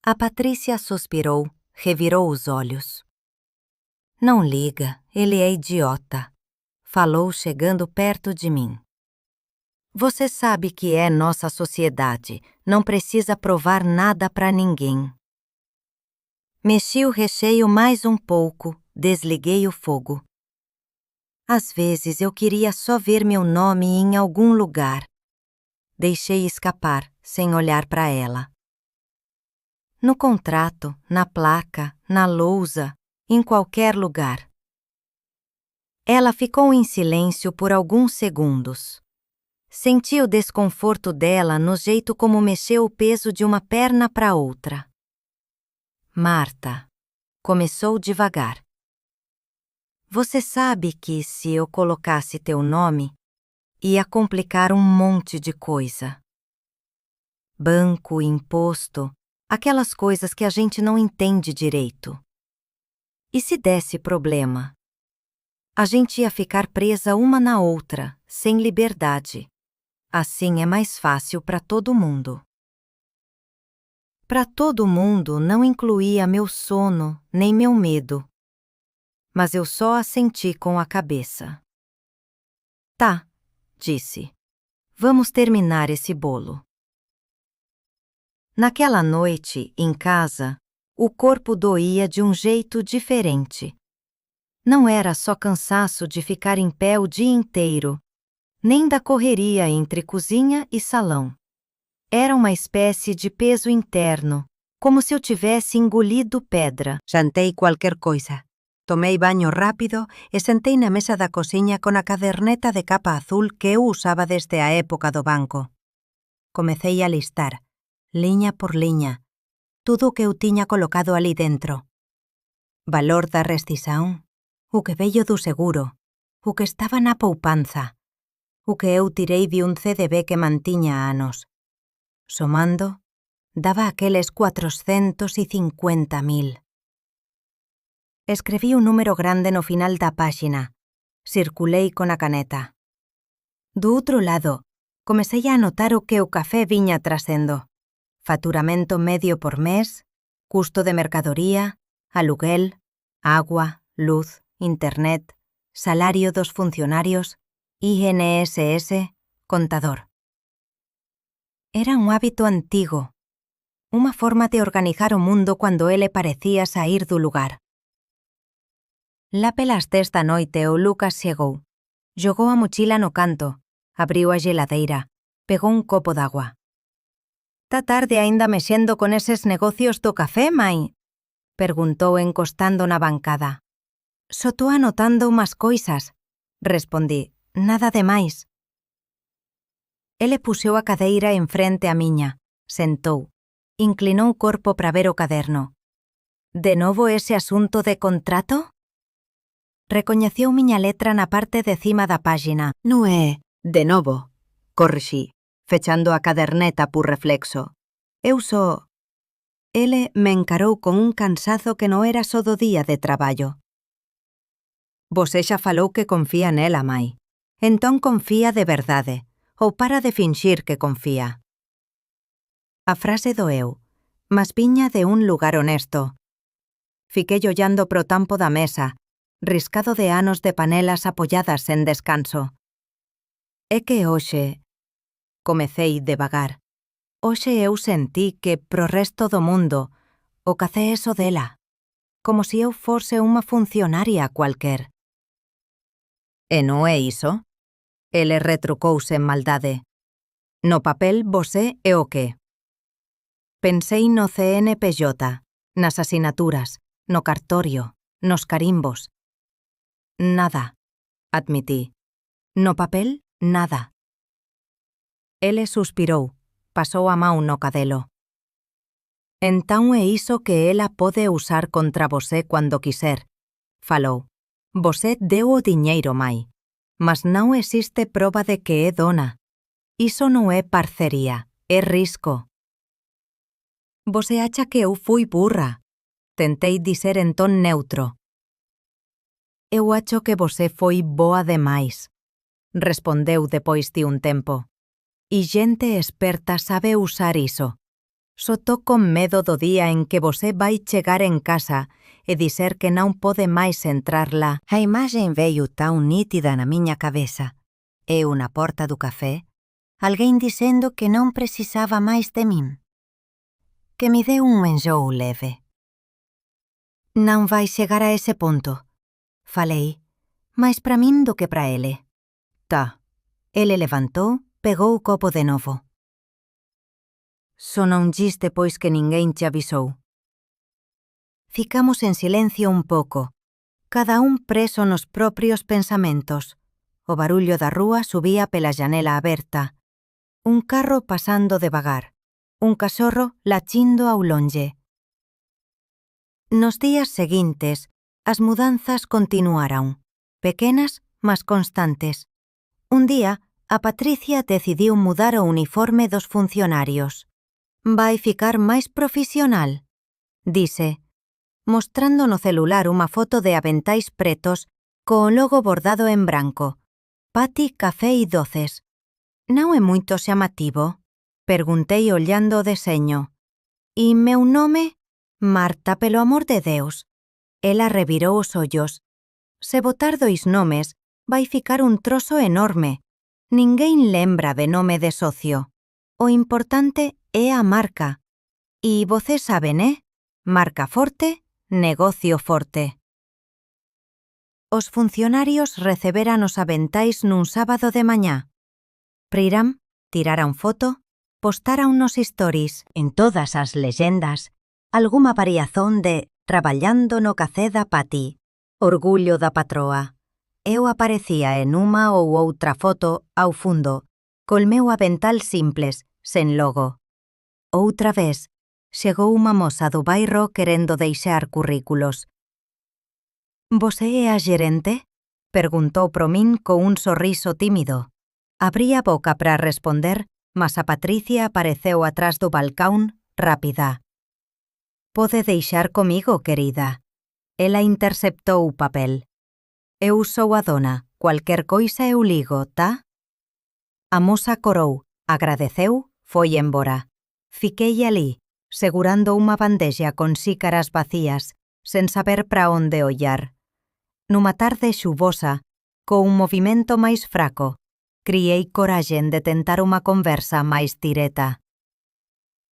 [SPEAKER 1] A Patrícia suspirou, revirou os olhos. Não liga, ele é idiota, falou chegando perto de mim. Você sabe que é nossa sociedade, não precisa provar nada pra ninguém. Mexi o recheio mais um pouco, desliguei o fogo. Às vezes eu queria só ver meu nome em algum lugar. Deixei escapar, sem olhar para ela. No contrato, na placa, na lousa, em qualquer lugar. Ela ficou em silêncio por alguns segundos. Senti o desconforto dela no jeito como mexeu o peso de uma perna para outra. Marta, começou devagar. Você sabe que se eu colocasse teu nome, ia complicar um monte de coisa. Banco, imposto, aquelas coisas que a gente não entende direito. E se desse problema? A gente ia ficar presa uma na outra, sem liberdade. Assim é mais fácil para todo mundo. Para todo mundo não incluía meu sono, nem meu medo. Mas eu só assenti com a cabeça. Tá, disse. Vamos terminar esse bolo. Naquela noite, em casa, o corpo doía de um jeito diferente. Não era só cansaço de ficar em pé o dia inteiro, nem da correria entre cozinha e salão. Era uma espécie de peso interno, como se eu tivesse engolido pedra. Jantei qualquer coisa. Tomei banho rápido e sentei na mesa da cociña con a caderneta de capa azul que eu usaba desde a época do banco. Comecei a listar, liña por liña, tudo o que eu tiña colocado ali dentro. Valor da rescisão, o que vello do seguro, o que estaba na poupanza, o que eu tirei de un CDB que mantiña anos. Somando, daba aqueles 450.000. Escreví un número grande no final da páxina. Circulei con a caneta. Do outro lado, comecei a anotar o que o café viña trasendo. Faturamento medio por mes, custo de mercadoría, aluguel, agua, luz, internet, salario dos funcionarios, INSS, contador. Era un hábito antigo, unha forma de organizar o mundo cando ele parecía sair do lugar. Lá pelas 10 da noite o Lucas chegou. Jogou a mochila no canto, abriu a geladeira, pegou un copo d'agua. «Tá tarde aínda mexendo con eses negocios do café, mai?» Perguntou encostando na bancada. «Só tô anotando umas coisas», respondí, «nada de máis». Ele puxeu a cadeira en frente a miña, sentou, inclinou o corpo para ver o caderno. «De novo ese asunto de contrato?» Recoñeceu miña letra na parte de cima da páxina. «Non é, de novo», corrixí, fechando a caderneta por reflexo. «Eu só...» Ele me encarou con un cansazo que non era só do día de traballo. «Vosé xa falou que confía nela, mai. Entón confía de verdade, ou para de finxir que confía». A frase doeu, mas viña de un lugar honesto. Fiquei ollando pro tampo da mesa, riscado de anos de panelas apolladas sen descanso. É que hoxe... Comecei devagar. Hoxe eu sentí que, pro resto do mundo, o café é só dela, como se eu fose unha funcionaria cualquer. E non é iso? Ele retrucouse en maldade. No papel vosé é o que? Pensei no CNPJ, nas asinaturas, no cartorio, nos carimbos. Nada, admití. No papel, nada. Ele suspirou, pasou a mão no cadelo. Entón é iso que ela pode usar contra vosé cando quiser, falou. Você deu o dinheiro, mai, mas não existe prova de que é dona. Isso não é parceria, é risco. Você acha que eu fui burra? Tentei dizer em tom neutro. Eu acho que você foi boa demais, respondeu depois de um tempo. E gente esperta sabe usar isso. Só tô com medo do dia em que você vai chegar em casa e dizer que não pode mais entrar lá. A imagem veio tão nítida na minha cabeça. Eu na porta do café, alguém dizendo que não precisava mais de mim. Que me deu um enjoo leve. Não vai chegar a esse ponto, falei, mais para mim do que para ele. Tá. Ele levantou, pegou o copo de novo. Só não diz depois que ninguém te avisou. Ficamos em silêncio um pouco, cada preso nos próprios pensamentos. O barullo da rúa subía pela janela aberta. Un carro pasando devagar. Un cachorro latindo ao longe. Nos días seguintes, as mudanzas continuaron, pequenas mas constantes. Un día, a Patricia decidiu mudar o uniforme dos funcionarios. Vai ficar máis profesional, dise, mostrando no celular unha foto de aventais pretos co logo bordado en branco. Pati, café e doces. Non é moito chamativo? Perguntei ollando o deseño. E meu nome? Marta, pelo amor de Deus. Ela revirou os ollos. Se botar 2 nomes, vai ficar un trozo enorme. Ninguén lembra de nome de socio. O importante é a marca. E vocês saben, Marca forte, negocio forte. Os funcionarios receberan os aventais nun sábado de mañá. Priram tirara un foto, postara unos stories en todas as leyendas, algunha variazón de traballando no café da Pati, orgullo da patroa. Eu aparecía en unha ou outra foto ao fundo, col meu avental simples, sen logo. Outra vez, chegou unha moza do bairro querendo deixar currículos. «Você é a gerente?» Perguntou pro min co un sorriso tímido. Abrí a boca para responder, mas a Patricia apareceu atrás do balcón, rápida. «Pode deixar comigo, querida». Ela interceptou o papel. «Eu sou a dona, cualquier coisa eu ligo, tá?» A moza corou, agradeceu, foi embora. Fiquei ali, segurando unha bandexa con xícaras vacías, sen saber para onde ollar. Nunha tarde xubosa, co un movimento máis fraco, criei coraxen de tentar unha conversa máis direta.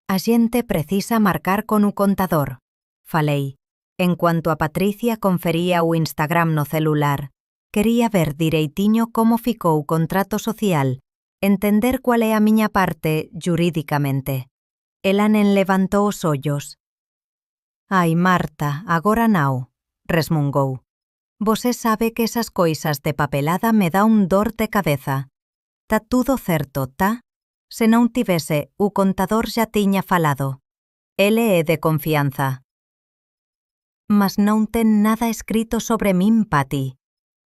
[SPEAKER 1] A xente precisa marcar con o contador, falei, en cuanto a Patricia confería o Instagram no celular. Quería ver direitiño como ficou o contrato social, entender cual é a miña parte jurídicamente. Ela nen levantou os ollos. «Ai, Marta, agora nao», resmungou. «Você sabe que esas coisas de papelada me dá un dor de cabeza. Tá tudo certo, tá? Se non tivese, o contador xa tiña falado. Ele é de confianza». «Mas non ten nada escrito sobre min, Pati»,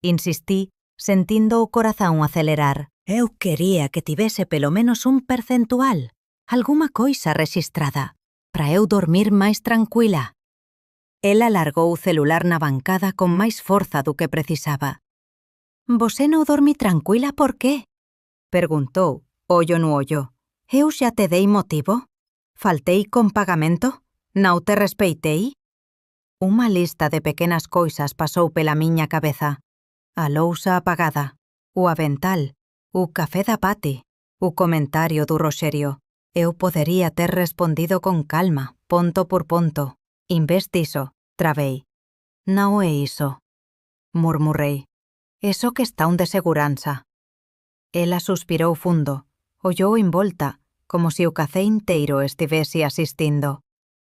[SPEAKER 1] insistí, sentindo o corazón acelerar. Eu quería que tivese pelo menos un percentual, alguma coisa rexistrada, para eu dormir máis tranquila. Ela largou o celular na bancada con máis forza do que precisaba. «Você non dormi tranquila por qué?» Perguntou, ollo no ollo. «Eu xa te dei motivo? Faltei con pagamento? Non te respeitei?» Unha lista de pequenas coisas pasou pela miña cabeza. A lousa apagada, o avental, o café da Pati, o comentario do Roxerio. Eu podería ter respondido con calma, ponto por ponto. En vez diso, travei. «Non é iso», murmurrei. «Eso que está un de seguranza». Ela suspirou fundo, ollou en volta, como se o café inteiro estivese asistindo.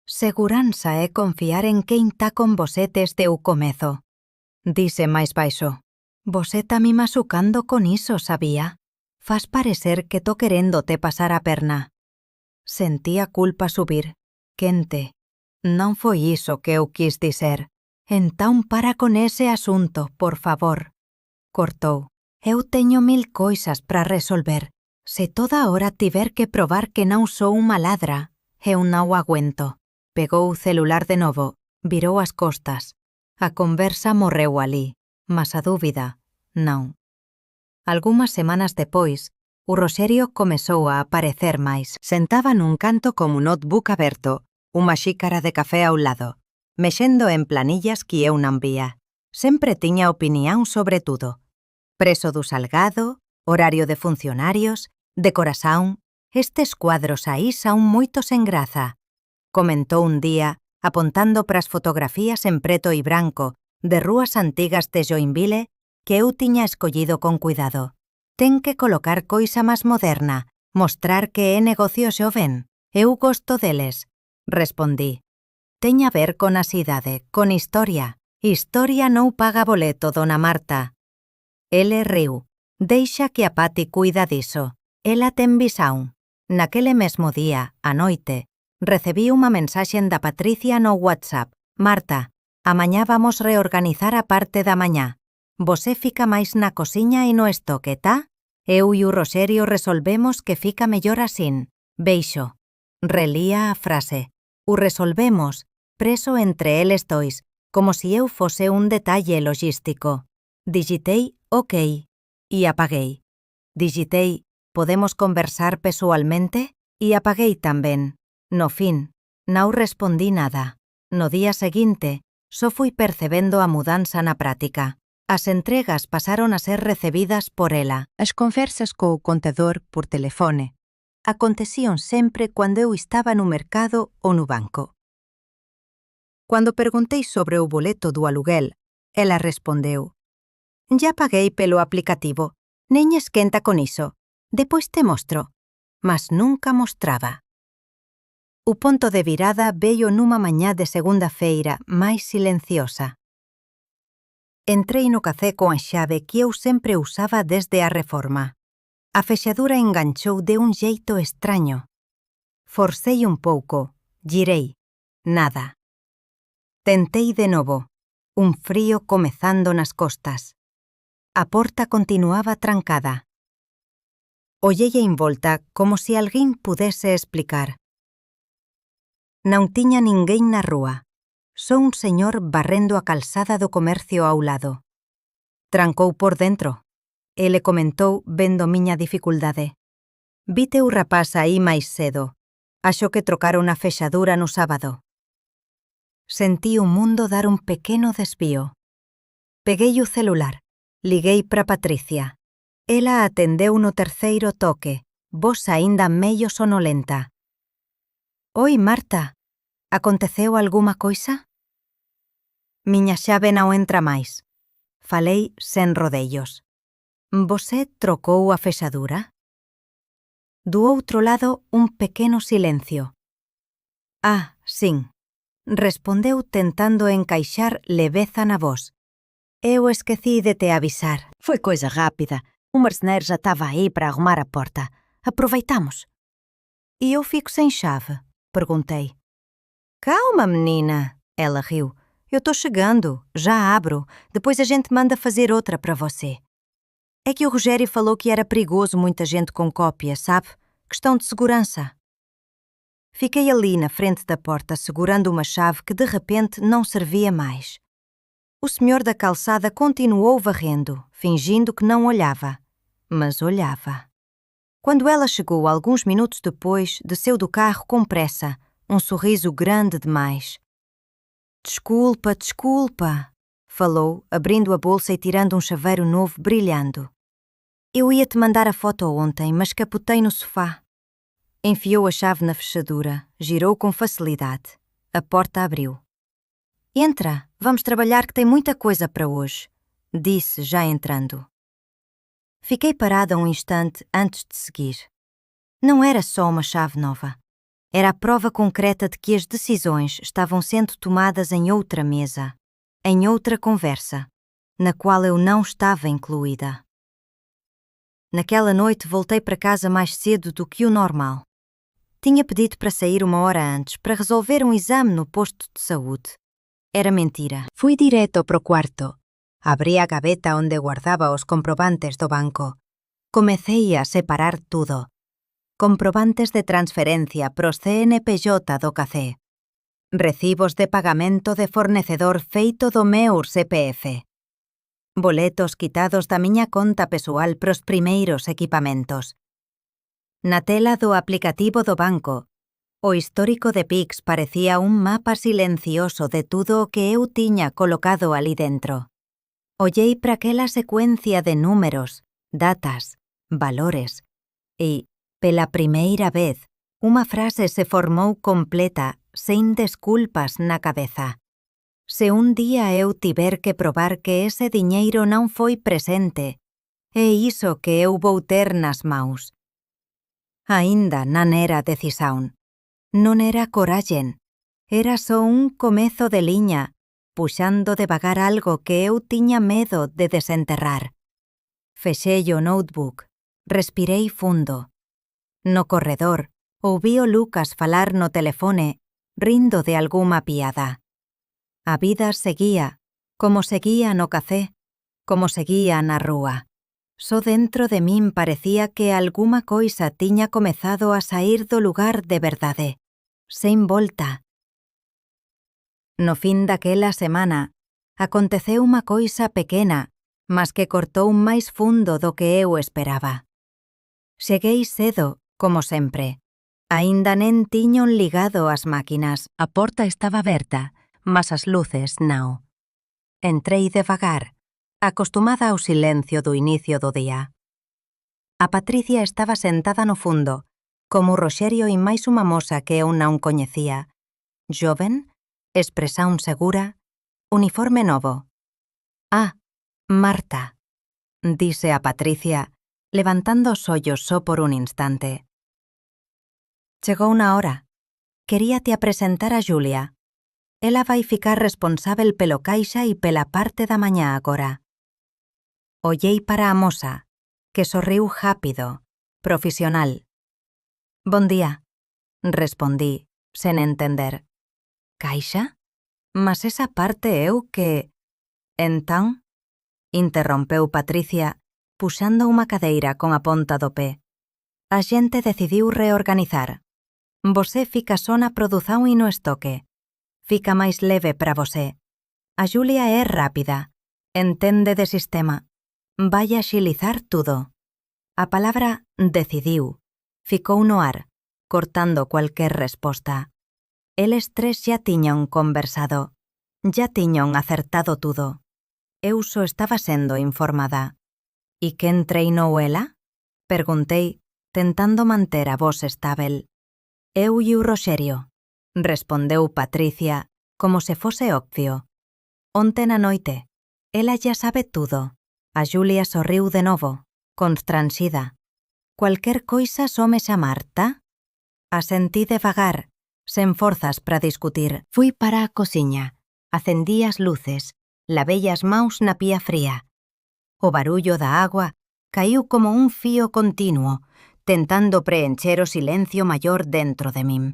[SPEAKER 1] «Seguranza é confiar en quen tá con vosé desde o comezo», dise máis baixo. «Vosé tá mi masucando con iso, sabía? Fas parecer que tô queréndote pasar a perna». Sentía culpa subir, quente. Non foi iso que eu quis dizer. Então para com esse assunto, por favor. Cortou. Eu tenho 1000 coisas para resolver. Se toda hora tiver que provar que não sou uma ladra, eu não aguento. Pegou o celular de novo, virou as costas. A conversa morreu ali, mas a dúvida, não. Algumas semanas depois, o Rogerio começou a aparecer máis. Sentaba nun canto con un notebook aberto, unha xícara de café ao lado, mexendo en planillas que eu non vía. Sempre tiña opinión sobre tudo. Preso do Salgado, horario de funcionarios, decoración, estes cuadros aí son moito sen graza. Comentou un día, apontando pras fotografías en preto e branco de rúas antigas de Joinville que eu tiña escollido con cuidado. Ten que colocar coisa máis moderna, mostrar que é negocio xoven. Eu gosto deles, respondí. Teña a ver con a cidade, con historia. Historia non paga boleto, dona Marta. Ele riu. Deixa que a Pati cuida diso. Ela ten visão. Naquele mesmo día, a noite, recibí unha mensaxe da Patricia no WhatsApp. Marta, amañá vamos reorganizar a parte da mañá. Vosé fica máis na cociña e no estoque, tá? Eu e o Rogerio resolvemos que fica mellor asín. Beixo. Relía a frase. O resolvemos, preso entre eles dois, como si eu fose un detalle logístico. Digitei OK e apaguei. Digitei podemos conversar pessoalmente e apaguei tamén. No fin, non respondí nada. No día seguinte, só fui percebendo a mudanza na práctica. As entregas pasaron a ser recibidas por ela. As conversas co contador por telefone acontecían sempre cando eu estaba no mercado ou no banco. Cando perguntei sobre o boleto do aluguel, ela respondeu: «Ya paguei pelo aplicativo, nen esquenta con iso, depois te mostro». Mas nunca mostraba. O ponto de virada veio nunha mañá de segunda-feira máis silenciosa. Entrei no café con a chave que eu sempre usaba desde a reforma. A fechadura enganchou de un xeito extraño. Forcei un pouco, girei. Nada. Tentei de novo. Un frío comezando nas costas. A porta continuaba trancada. Ollei en volta como se alguén pudese explicar. Non tiña ninguén na rúa. Só un señor barrendo a calzada do comercio ao lado. Trancou por dentro. Ele comentou vendo miña dificuldade. Vite o rapaz aí máis cedo. Axo que trocaron a fechadura no sábado. Sentí o mundo dar un pequeno desvío. Peguei o celular. Liguei para Patricia. Ela atendeu no terceiro toque, voz aínda medio sonolenta. «Oi, Marta, aconteceu alguma coisa?» «Miña xave non entra máis». Falei sen rodellos. «Vosé trocou a fechadura?» Do outro lado, un pequeno silencio. «Ah, sin», respondeu tentando encaixar leveza na voz. «Eu esqueci de te avisar. Foi coisa rápida. O marceneiro já estava aí para arrumar a porta. Aproveitamos». «E eu fico sem chave?» perguntei. «Calma, menina», ela riu. «Eu estou chegando, já abro, depois a gente manda fazer outra para você». É que o Rogério falou que era perigoso muita gente com cópia, sabe? Questão de segurança. Fiquei ali na frente da porta segurando uma chave que de repente não servia mais. O senhor da calçada continuou varrendo, fingindo que não olhava. Mas olhava. Quando ela chegou alguns minutos depois, desceu do carro com pressa, um sorriso grande demais. «Desculpa, desculpa», falou, abrindo a bolsa e tirando um chaveiro novo brilhando. «Eu ia te mandar a foto ontem, mas capotei no sofá». Enfiou a chave na fechadura, girou com facilidade. A porta abriu. «Entra, vamos trabalhar que tem muita coisa para hoje», disse já entrando. Fiquei parada um instante antes de seguir. Não era só uma chave nova. Era a prova concreta de que as decisões estavam sendo tomadas em outra mesa, em outra conversa, na qual eu não estava incluída. Naquela noite voltei para casa mais cedo do que o normal. Tinha pedido para sair 1 hora antes para resolver um exame no posto de saúde. Era mentira. Fui direto pro cuarto. Abrí a gaveta onde guardaba os comprobantes do banco. Comecei a separar tudo. Comprobantes de transferencia pros CNPJ do café. Recibos de pagamento de fornecedor feito do meu CPF. Boletos quitados da miña conta persoal pros primeiros equipamentos. Na tela do aplicativo do banco, o histórico de Pix parecía un mapa silencioso de tudo o que eu tiña colocado ali dentro. Ollei para aquela secuencia de números, datas, valores, e, pela primeira vez, unha frase se formou completa, sen desculpas na cabeza. Se un día eu tiver que probar que ese diñeiro non foi presente, é iso que eu vou ter nas maus. Aínda non era decisión. Non era corallen. Era só un comezo de liña, puxando devagar algo que eu tiña medo de desenterrar. Fexei o notebook, respirei fundo. No corredor, ouví o Lucas falar no telefone, rindo de algunha piada. A vida seguía, como seguía no café, como seguía na rúa. Só dentro de min parecía que algunha coisa tiña comezado a saír do lugar de verdade, sen volta. No fin daquela semana, aconteceu unha coisa pequena, mas que cortou máis fundo do que eu esperaba. Cheguei cedo, como sempre. Aínda nen tiñon ligado as máquinas. A porta estaba aberta, mas as luces non. Entrei devagar, acostumada ao silencio do inicio do día. A Patricia estaba sentada no fundo, como o Roxerio e máis unha moza que eu non coñecía. Joven, expresión segura, uniforme novo. Ah, Marta, dise a Patricia, levantando os ollos só por un instante. Chegou na hora. Queríate a presentar a Xulia. Ela vai ficar responsável pelo caixa e pela parte da mañá agora. Ollei para a moza, que sorriu rápido, profesional. Bon día, respondí, sen entender. Caixa? Mas esa parte eu que... Entón? Interrompeu Patricia, puxando unha cadeira con a ponta do pé. A xente decidiu reorganizar. Vosé fica só na produción e no estoque. Fica máis leve para vosé. A Xulia é rápida, entende de sistema. Vai axilizar tudo. A palabra decidiu ficou no ar, cortando cualquier resposta. Eles tres xa tiñan conversado, xa tiñan acertado tudo. Eu só estaba sendo informada. E quen treinou ela? Perguntei, tentando manter a voz estável. Eu e o Roxerio, respondeu Patricia, como se fose obvio. Onte na noite, ela xa sabe tudo. A Xulia sorriu de novo, constranxida. Cualquer coisa só me chamar, tá? Asentí devagar, sen forzas para discutir. Fui para a cociña, acendí as luces, lavei as maus na pía fría. O barullo da agua caíu como un fío continuo, tentando preencher o silencio maior dentro de min.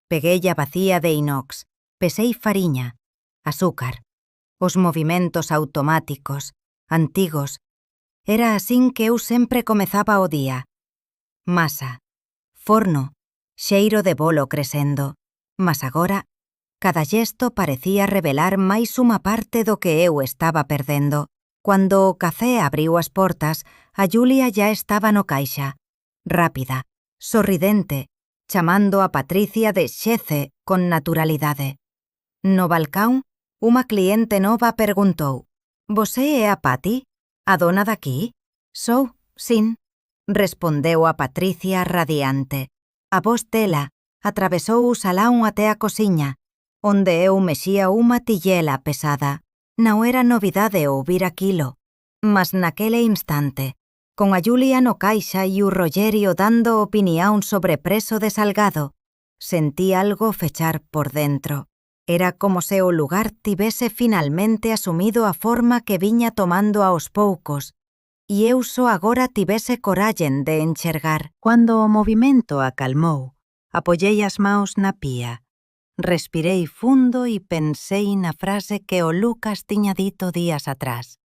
[SPEAKER 1] Peguei a vacía de inox, pesei fariña, azúcar, os movimentos automáticos, antigos. Era asín que eu sempre comezaba o día. Masa, forno, xeiro de bolo crecendo, mas agora, cada gesto parecía revelar máis unha parte do que eu estaba perdendo. Cando o café abriu as portas, a Xulia ya estaba no caixa, rápida, sorridente, chamando a Patricia de xece con naturalidade. No balcón, unha cliente nova perguntou: «Vosé é a Pati, a dona daqui?» «Sou, sin», respondeu a Patricia radiante. A voz dela atravesou o salón até a cociña, onde eu mexía unha tillela pesada. Non era novidade ouvir aquilo, mas naquele instante, con a Xulia no caixa e o Rogerio dando opinión sobre preso de salgado, sentí algo fechar por dentro. Era como se o lugar tivese finalmente asumido a forma que viña tomando aos poucos, e eu só agora tivese corallen de enxergar. Cando o movimento acalmou, apoyei as maus na pía. Respirei fundo e pensei na frase que o Lucas tiña dito días atrás.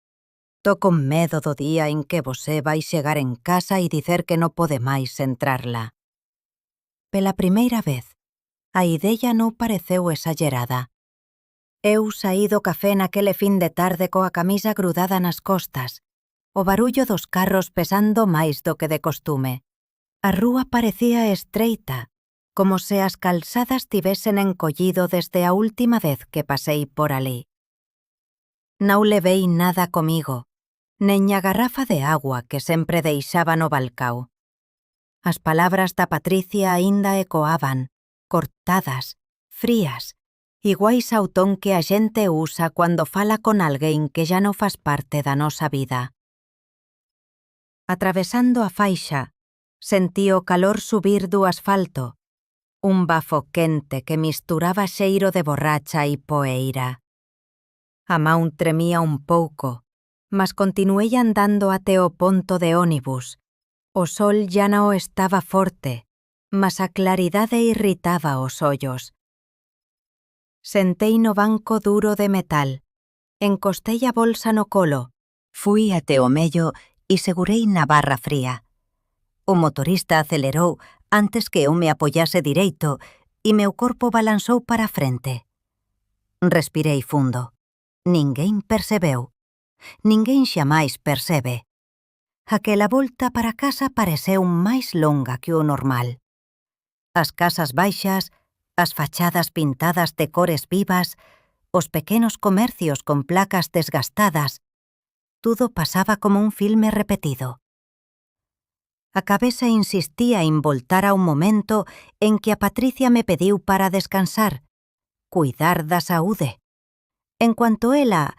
[SPEAKER 1] Tô con medo do día en que você vai chegar en casa e dicer que non pode máis entrarla. Pela primeira vez, a idea non pareceu exagerada. Eu saí do café naquele fin de tarde coa camisa grudada nas costas, o barullo dos carros pesando máis do que de costume. A rúa parecía estreita, como se as calzadas tivesen encollido desde a última vez que pasei por alí. Non levei nada comigo, nen a garrafa de agua que sempre deixaba no balcao. As palabras da Patricia aínda ecoaban, cortadas, frías, iguais ao ton que a xente usa cando fala con alguén que xa non faz parte da nosa vida. Atravesando a faixa, sentí o calor subir do asfalto, un bafo quente que misturaba xeiro de borracha e poeira. A man tremía un pouco, mas continuei andando até o ponto de ónibus. O sol ya non estaba forte, mas a claridade irritaba os ollos. Sentei no banco duro de metal, encostei a bolsa no colo, fui até o mello e segurei na barra fría. O motorista acelerou antes que eu me apoiase direito e meu corpo balanzou para a frente. Respirei fundo. Ninguén percebeu. Ninguén xamais percebe. Aquela volta para casa pareceu máis longa que o normal. As casas baixas, as fachadas pintadas de cores vivas, os pequenos comercios con placas desgastadas, tudo pasaba como un filme repetido. A cabeza insistía en voltar a un momento en que a Patricia me pediu para descansar, cuidar da saúde, en cuanto ela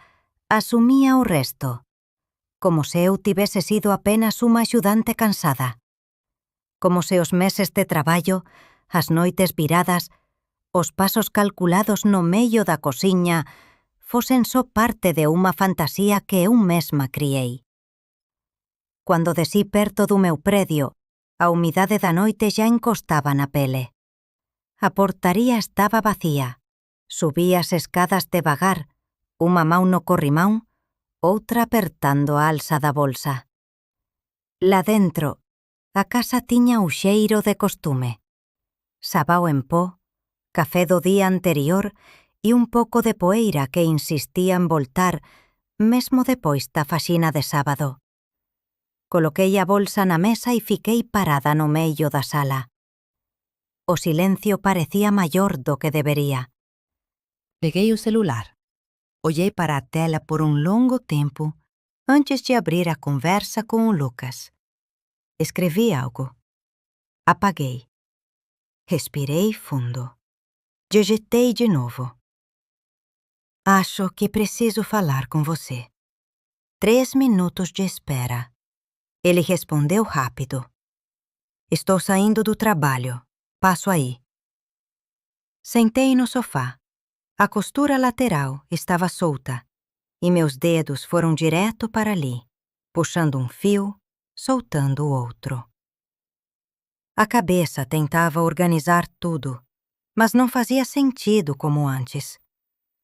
[SPEAKER 1] asumía o resto, como se eu tivese sido apenas unha axudante cansada. Como se os meses de traballo, as noites viradas, os pasos calculados no medio da cociña fosen só parte de unha fantasía que eu mesma criei. Cando desí perto do meu predio, a humidade da noite xa encostaba na pele. A portaría estaba vacía. Subí as escadas devagar, unha man no corrimán, outra apertando a alza da bolsa. Lá dentro, a casa tiña o xeiro de costume. Sabao en pó, café do día anterior e un pouco de poeira que insistía en voltar mesmo depois da faxina de sábado. Coloquei a bolsa na mesa e fiquei parada no medio da sala. O silencio parecía maior do que debería. Peguei o celular. Ollei para a tela por un longo tempo antes de abrir a conversa con o Lucas. Escrevi algo. Apaguei. Respirei fundo. Digitei de novo. Acho que preciso falar com você. 3 minutos de espera. Ele respondeu rápido. Estou saindo do trabalho. Passo aí. Sentei no sofá. A costura lateral estava solta e meus dedos foram direto para ali, puxando um fio, soltando o outro. A cabeça tentava organizar tudo, mas não fazia sentido como antes.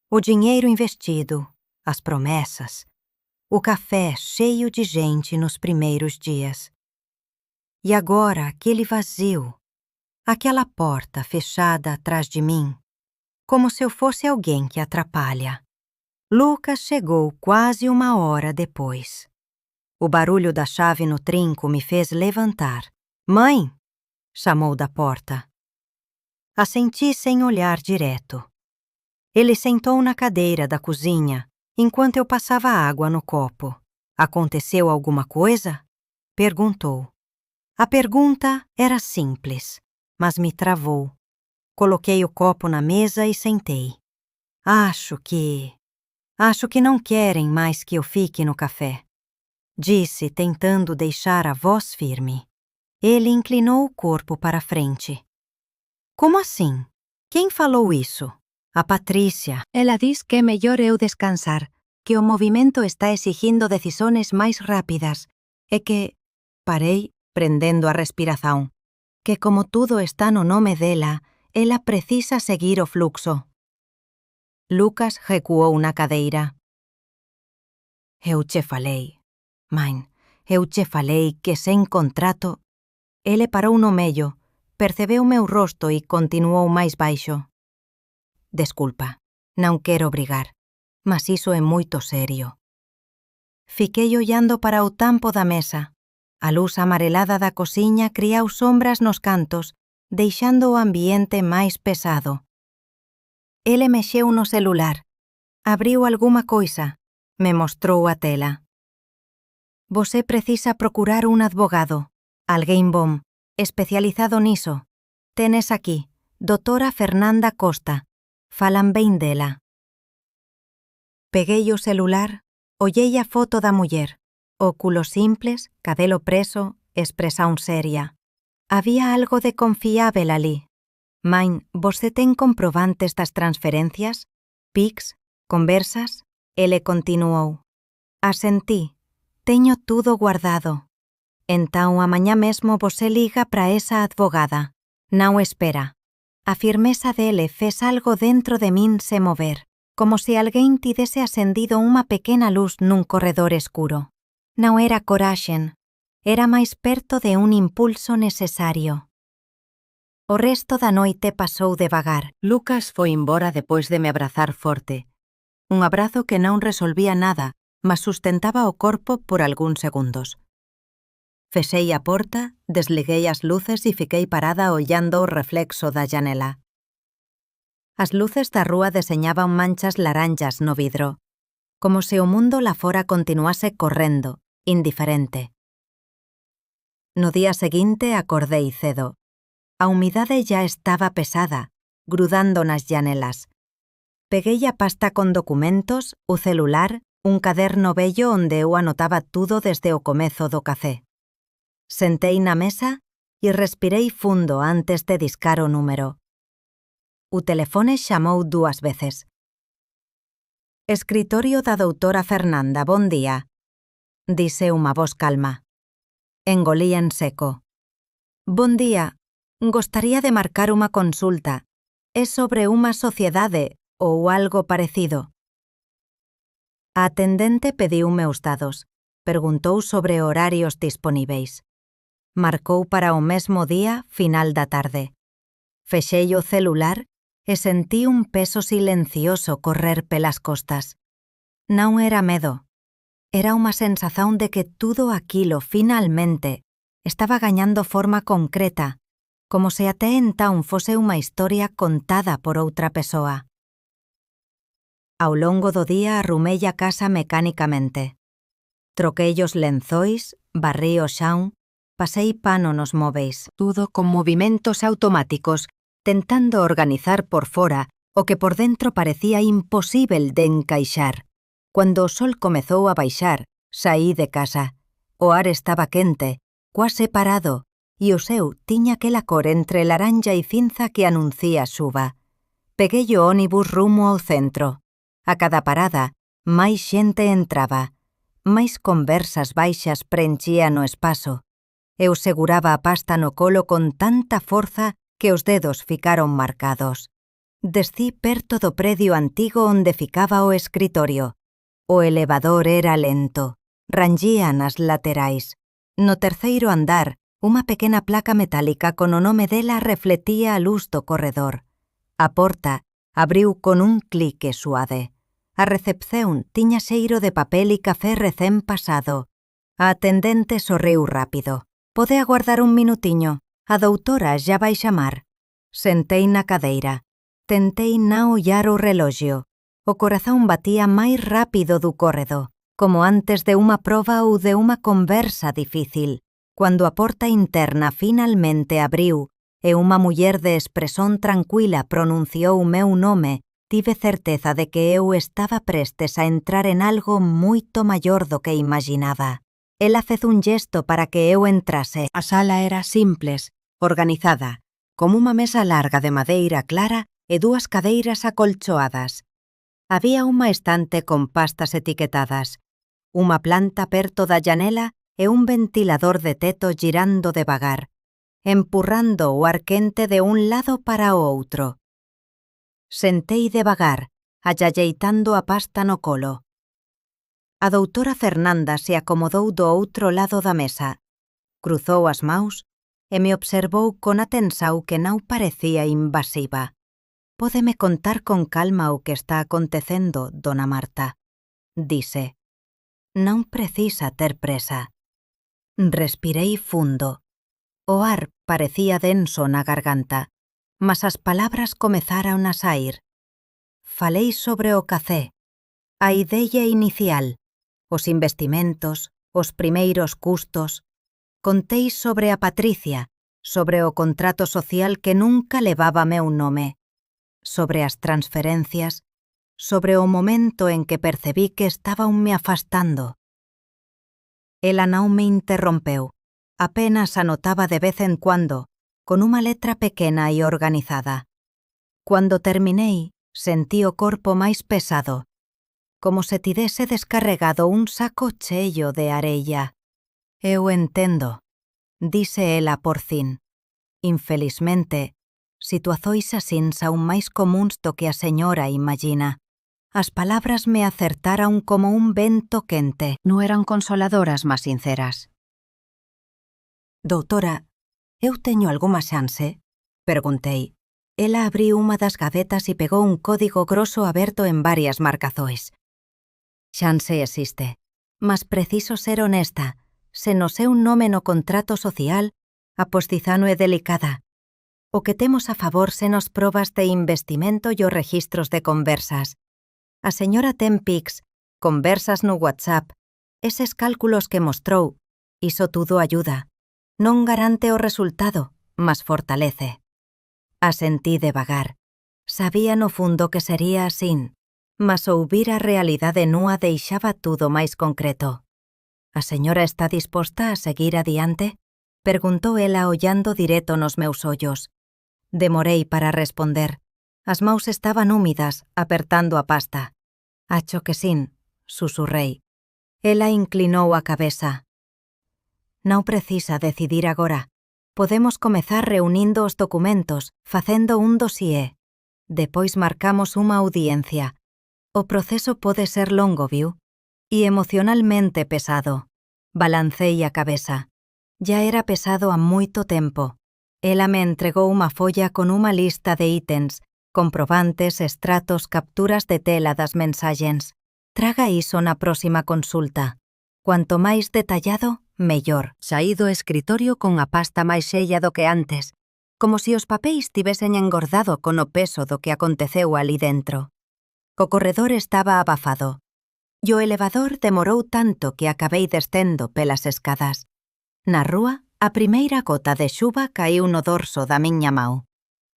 [SPEAKER 1] O dinheiro investido, as promessas, o café cheio de gente nos primeiros dias. E agora aquele vazio, aquela porta fechada atrás de mim, como se eu fosse alguém que atrapalha. Lucas chegou quase 1 hora depois. O barulho da chave no trinco me fez levantar. Mãe! Chamou da porta. Assenti sem olhar direto. Ele sentou na cadeira da cozinha enquanto eu passava água no copo. Aconteceu alguma coisa? Perguntou. A pergunta era simples, mas me travou. Coloquei o copo na mesa e sentei. Acho que não querem mais que eu fique no café, disse, tentando deixar a voz firme. Ele inclinou o corpo para frente. Como assim? Quem falou isso? A Patrícia. Ela diz que é melhor eu descansar, que o movimento está exigindo decisões mais rápidas e que... Parei, prendendo a respiração. Que como tudo está no nome dela, ela precisa seguir o fluxo. Lucas recuou na cadeira. Eu che falei, Main, eu che falei que sen contrato. Ele parou no medio, percebeu meu rosto e continuou máis baixo. Desculpa, non quero brigar, mas iso é moito serio. Fiquei ollando para o tampo da mesa. A luz amarelada da cociña criou sombras nos cantos, deixando o ambiente máis pesado. Ele mexeu no celular. Abriu alguma coisa. Me mostrou a tela. Você precisa procurar un advogado, alguén bom, especializado niso. Tenes aquí, doutora Fernanda Costa. Falan ben dela. Peguei o celular, ollei a foto da muller. Óculos simples, cabelo preso, expresión seria. Había algo de confiável ali. Main, você ten comprobantes das transferencias? Pics? Conversas? Ele continuou. Asentí. Teño tudo guardado. Entón, amañá mesmo você liga para esa advogada. Non espera. A firmeza dele fez algo dentro de min se mover, como se alguén tivese acendido unha pequena luz nun corredor escuro. Non era coraxen, era máis perto de un impulso necesario. O resto da noite pasou devagar. Lucas foi embora depois de me abrazar forte. Un abrazo que non resolvía nada, mas sustentaba o corpo por algúns segundos. Fechei a porta, desliguei as luces e fiquei parada ollando o reflexo da janela. As luces da rúa deseñaban manchas laranjas no vidro, como se o mundo lá fora continuase correndo, indiferente. No día seguinte acordei cedo. A humidade ya estaba pesada, grudando nas janelas. Peguei a pasta con documentos, o celular, un caderno vello onde eu anotaba tudo desde o comezo do café. Sentei na mesa e respirei fundo antes de discar o número. O telefone chamou 2 veces. Escritorio da doutora Fernanda, bon día, dise unha voz calma. Engolí en seco. Bon día, gostaría de marcar unha consulta. É sobre unha sociedade ou algo parecido. A atendente pediume os dados. Perguntou sobre horarios disponíveis. Marcou para o mesmo día, final da tarde. Fexei o celular e sentí un peso silencioso correr pelas costas. Non era medo. Era unha sensación de que tudo aquilo, finalmente, estaba gañando forma concreta, como se até entón fose unha historia contada por outra persoa. Ao longo do día arrumei a casa mecánicamente. Troquei os lenzois, barrí o xaón, pasei pano nos móveis, tudo con movimentos automáticos, tentando organizar por fora o que por dentro parecía imposíbel de encaixar. Cuando o sol comezou a baixar, saí de casa. O ar estaba quente, cuase parado, e o seu tiña aquela cor entre laranja e cinza que anuncia xuva. Peguei o ónibus rumo ao centro. A cada parada, máis xente entraba, máis conversas baixas preenchían o espazo. Eu seguraba a pasta no colo con tanta forza que os dedos ficaron marcados. Descí perto do predio antigo onde ficaba o escritorio. O elevador era lento, ranxían as laterais. No terceiro andar, unha pequena placa metálica con o nome dela refletía a luz do corredor. A porta abriu con un clique suave. A recepción tiña xeiro de papel e café recén pasado. A atendente sorriu rápido. Pode aguardar un minutiño, a doutora xa vai chamar. Sentei na cadeira. Tentei non ollar o reloxio. O corazón batía máis rápido do córredo, como antes de unha proba ou de unha conversa difícil. Cando a porta interna finalmente abriu e unha muller de expresión tranquila pronunciou o meu nome, tive certeza de que eu estaba prestes a entrar en algo moito maior do que imaginaba. Ela fez un gesto para que eu entrase. A sala era simples, organizada, como unha mesa larga de madeira clara e 2 cadeiras acolchoadas. Había unha estante con pastas etiquetadas, unha planta perto da janela e un ventilador de teto girando devagar.
[SPEAKER 2] empurrando o ar quente de un lado para o outro. Sentei devagar, allalleitando a pasta no colo. A doutora Fernanda se acomodou do outro lado da mesa, cruzou as maus e me observou con atenção que non parecía invasiva. «Pódeme contar con calma o que está acontecendo, dona Marta», dise. «Non precisa ter presa». Respirei fundo. O ar parecía denso na garganta, mas as palabras comezaron a sair. Falei sobre o café, a idea inicial, os investimentos, os primeiros custos. Contei sobre a Patricia, sobre o contrato social que nunca levaba meu nome, sobre as transferencias, sobre o momento en que percebí que estaban me afastando. Ela non me interrompeu, apenas anotaba de vez en cuando, con unha letra pequena e organizada. Cuando terminei, sentí o corpo máis pesado, como se tivese descarregado un saco cheio de arella. «Eu entendo», dise ela por fin. «Infelizmente, situazois asín son máis comuns do que a señora imagina». As palabras me acertaron como un vento quente. Non eran consoladoras, mas sinceras. «Doutora, eu teño algunha chance?» Perguntei. Ela abriu unha das gavetas e pegou un código grosso aberto en varias marcazois. «Chance existe, mas preciso ser honesta. Se no seu nome no contrato social, a postizano é delicada. O que temos a favor sen os probas de investimento e os registros de conversas. A señora ten pics, conversas no WhatsApp, eses cálculos que mostrou, iso tudo ayuda. Non garante o resultado, mas fortalece». Asentí devagar. Sabía no fundo que sería asín, mas ouvir a realidade nua deixaba tudo máis concreto. «A señora está disposta a seguir adiante?» Perguntou ela ollando direto nos meus ollos. Demorei para responder. As maus estaban húmidas, apertando a pasta. «Acho que sin», susurrei. Ela inclinou a cabeza. «Non precisa decidir agora. Podemos comezar reunindo os documentos, facendo un dossier. Depois marcamos unha audiencia. O proceso pode ser longo, viu? E emocionalmente pesado». Balancei a cabeza. Ya era pesado a moito tempo. Ela me entregou unha folla con unha lista de ítems, comprobantes, extratos, capturas de tela das mensaxens. «Traga iso na próxima consulta. Cuanto máis detallado, mellor». Saí do escritorio con a pasta máis xella do que antes, como se os papéis tivesen engordado con o peso do que aconteceu ali dentro. O corredor estaba abafado. E o elevador demorou tanto que acabei descendo pelas escadas. Na rúa, a primeira gota de xuva caíu no dorso da miña mau.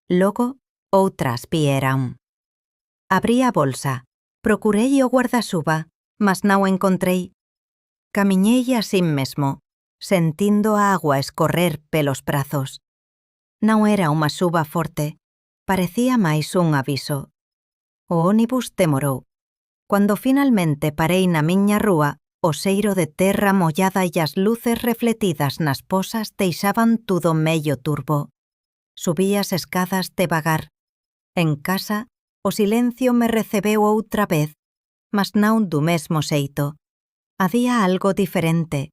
[SPEAKER 2] Logo, outras vieran. Abrí a bolsa. Procurei o guardaxuva, mas non o encontrei. Camiñei así mesmo, sentindo a agua escorrer pelos brazos. Non era unha xuva forte, parecía máis un aviso. O ónibus demorou. Cuando finalmente parei na miña rúa, o xeiro de terra mollada e as luces refletidas nas posas deixaban tudo medio turbo. Subí as escadas devagar. En casa, o silencio me recebeu outra vez, mas non do mesmo xeito. Había algo diferente,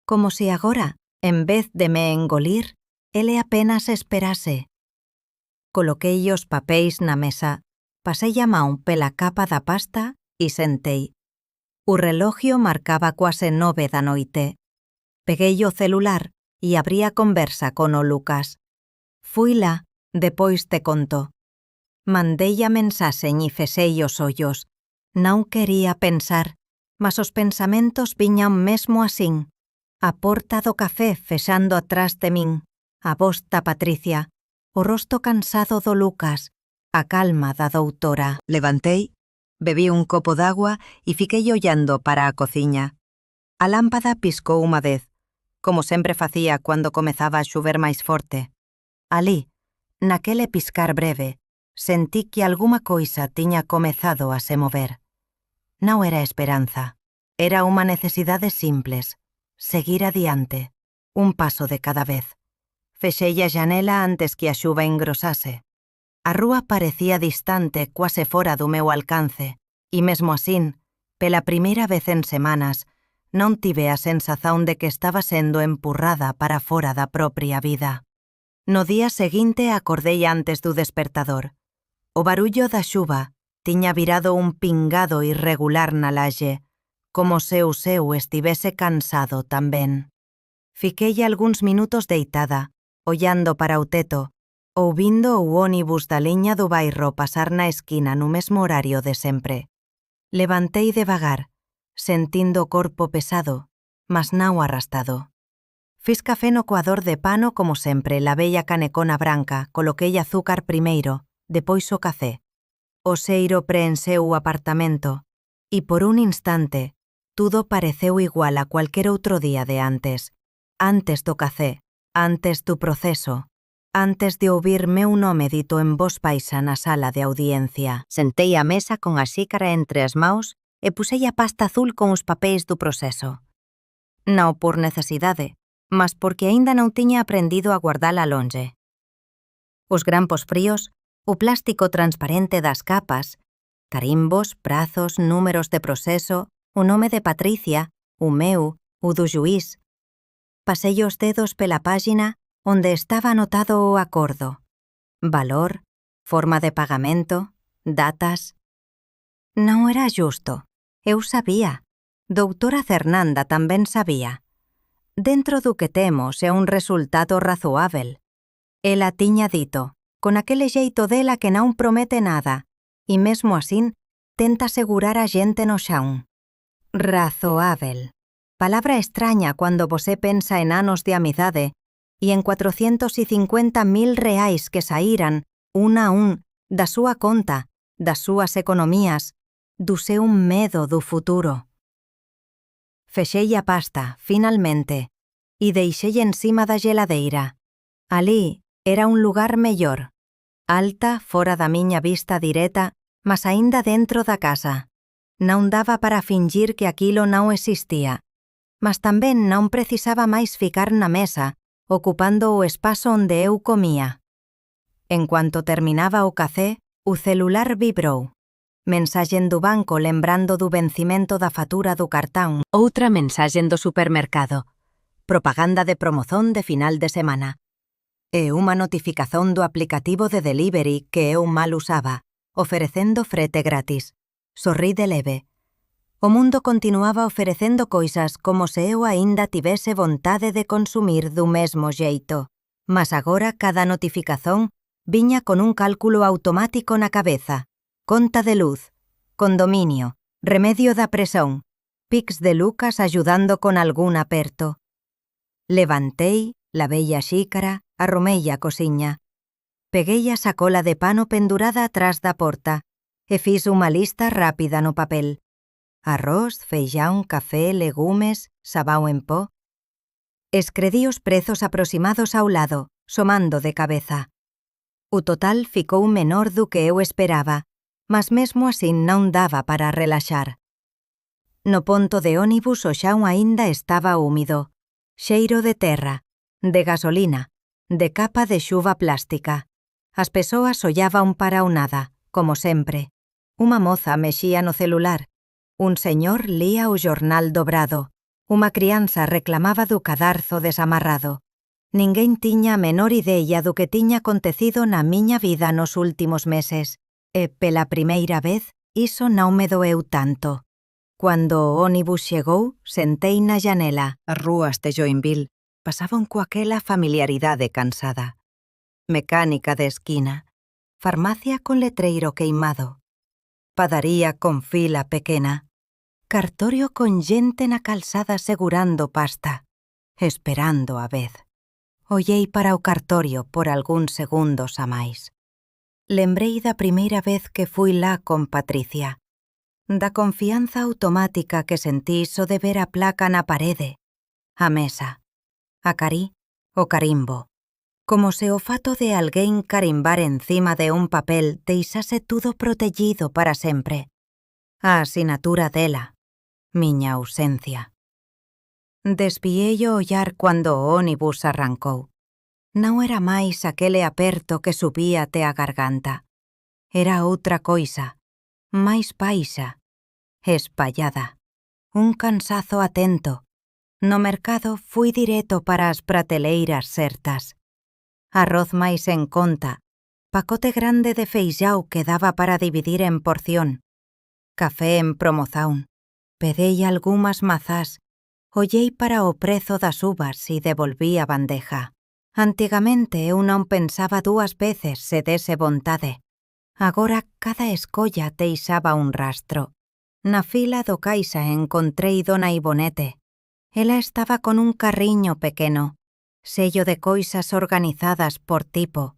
[SPEAKER 2] como se agora, en vez de me engolir, ele apenas esperase. Coloquei os papéis na mesa, pasei a man pela capa da pasta e sentei. O reloxio marcaba quase 9 da noite. Peguei o celular e abrí a conversa con o Lucas. Fui lá, depois te conto. Mandei a mensaxen e fexei os ollos. Non quería pensar, mas os pensamentos viñan mesmo asín. A porta do café fexando atrás de min, a voz da Patricia, o rosto cansado do Lucas, a calma da doutora. Levantei, bebí un copo d'agua e fiquei ollando para a cociña. A lámpada piscou unha vez, como sempre facía cando comezaba a xover máis forte. Alí, naquele piscar breve, sentí que alguma coisa tiña comezado a se mover. Non era esperanza, era unha necesidade simples, seguir adiante, un paso de cada vez.
[SPEAKER 1] Fexei a janela antes que a xuva engrosase. A rúa parecía distante, quase fora do meu alcance, e mesmo asín, pela primeira vez en semanas, non tive a sensación de que estaba sendo empurrada para fora da propia vida. No día seguinte acordei antes do despertador. O barullo da xuva tiña virado un pingado irregular na laxe, como se o seu estivese cansado tamén. Fiquei algúns minutos deitada, ollando para o teto, ouvindo o ónibus da liña do bairro pasar na esquina no mesmo horario de sempre. Levantei devagar, sentindo o corpo pesado, mas non arrastado. Fiz café no coador de pano como sempre, lavei a canecona branca, coloquei azúcar primeiro, depois o café. O xeiro preenseu o apartamento, e por un instante, tudo pareceu igual a cualquier outro día de antes. Antes do café, antes do proceso, antes de ouvir meu nome dito en voz baixa na sala de audiencia. Sentei á mesa con a xícara entre as maus e pusei a pasta azul con os papéis do proceso. Non por necesidade, mas porque aínda non tiña aprendido a guardala longe. Os grampos fríos, o plástico transparente das capas, carimbos, prazos, números de proceso, o nome de Patricia, o meu, o do xuís. Pasei os dedos pela páxina onde estaba anotado o acordo. Valor, forma de pagamento, datas. Non era xusto. Eu sabía. Doutora Fernanda tamén sabía. Dentro do que temos é un resultado razoável. Ela tiña dito, con aquele xeito dela que non promete nada, e mesmo asín tenta asegurar a xente no xaún. Razoável. Palabra extraña cando você pensa en anos de amizade e en 450.000 reais que saíran, un a un, da súa conta, das súas economías, do seu medo do futuro. Fexei a pasta, finalmente, e deixei encima da geladeira. Alí era un lugar mellor, alta, fora da miña vista direta, mas aínda dentro da casa. Non daba para fingir que aquilo non existía, mas tamén non precisaba máis ficar na mesa, ocupando o espazo onde eu comía. En cuanto terminaba o café, o celular vibrou. Mensaxen do banco lembrando do vencimento da fatura do cartón. Outra mensaxen do supermercado. Propaganda de promozón de final de semana. E unha notificación do aplicativo de delivery que eu mal usaba, oferecendo frete gratis. Sorrí de leve. O mundo continuaba oferecendo coisas como se eu aínda tivese vontade de consumir do mesmo xeito. Mas agora cada notificación viña con un cálculo automático na cabeza. Conta de luz, condominio, remedio da presión, pics de Lucas ayudando con algún aperto. Levantei, lavei a xícara, arrumei a cociña. Peguei a sacola de pano pendurada atrás da porta e fiz unha lista rápida no papel. Arroz, feijón, café, legumes, sabao en pó. Escredí os prezos aproximados ao lado, somando de cabeza. O total ficou menor do que eu esperaba, mas mesmo así non daba para relaxar. No ponto de ónibus o xaún aínda estaba húmido, xeiro de terra, de gasolina, de capa de xuva plástica. As persoas ollaban para o nada, como sempre. Unha moza mexía no celular. Un señor lía o xornal dobrado. Unha crianza reclamaba do cadarzo desamarrado. Ninguén tiña a menor idea do que tiña acontecido na miña vida nos últimos meses. E, pela primeira vez, iso non me doeu tanto. Cando o ónibus chegou, sentei na janela. As rúas de Joinville pasaban coaquela familiaridade cansada. Mecánica de esquina. Farmacia con letreiro queimado. Padaría con fila pequena. Cartorio con xente na calzada segurando pasta, esperando a vez. Ollei para o cartorio por algúns segundos a máis. Lembrei da primeira vez que fui lá con Patricia, da confianza automática que sentí só de ver a placa na parede, a mesa, a carí, o carimbo, como se o fato de alguén carimbar encima de un papel deixase tudo protegido para sempre. A asinatura dela. Miña ausencia. Desviei o ollar cando o ónibus arrancou. Non era máis aquele aperto que subía até a garganta. Era outra coisa, máis baixa, espallada. Un cansazo atento. No mercado fui direto para as prateleiras certas. Arroz máis en conta, pacote grande de feijao que daba para dividir en porción. Café en promoción. Pedei algunhas mazás. Ollei para o prezo das uvas e devolví a bandeja. Antigamente eu non pensaba dúas veces se dese vontade. Agora cada escolla deixaba un rastro. Na fila do caixa encontrei dona Ibonete. Ela estaba con un carriño pequeno, sello de coisas organizadas por tipo.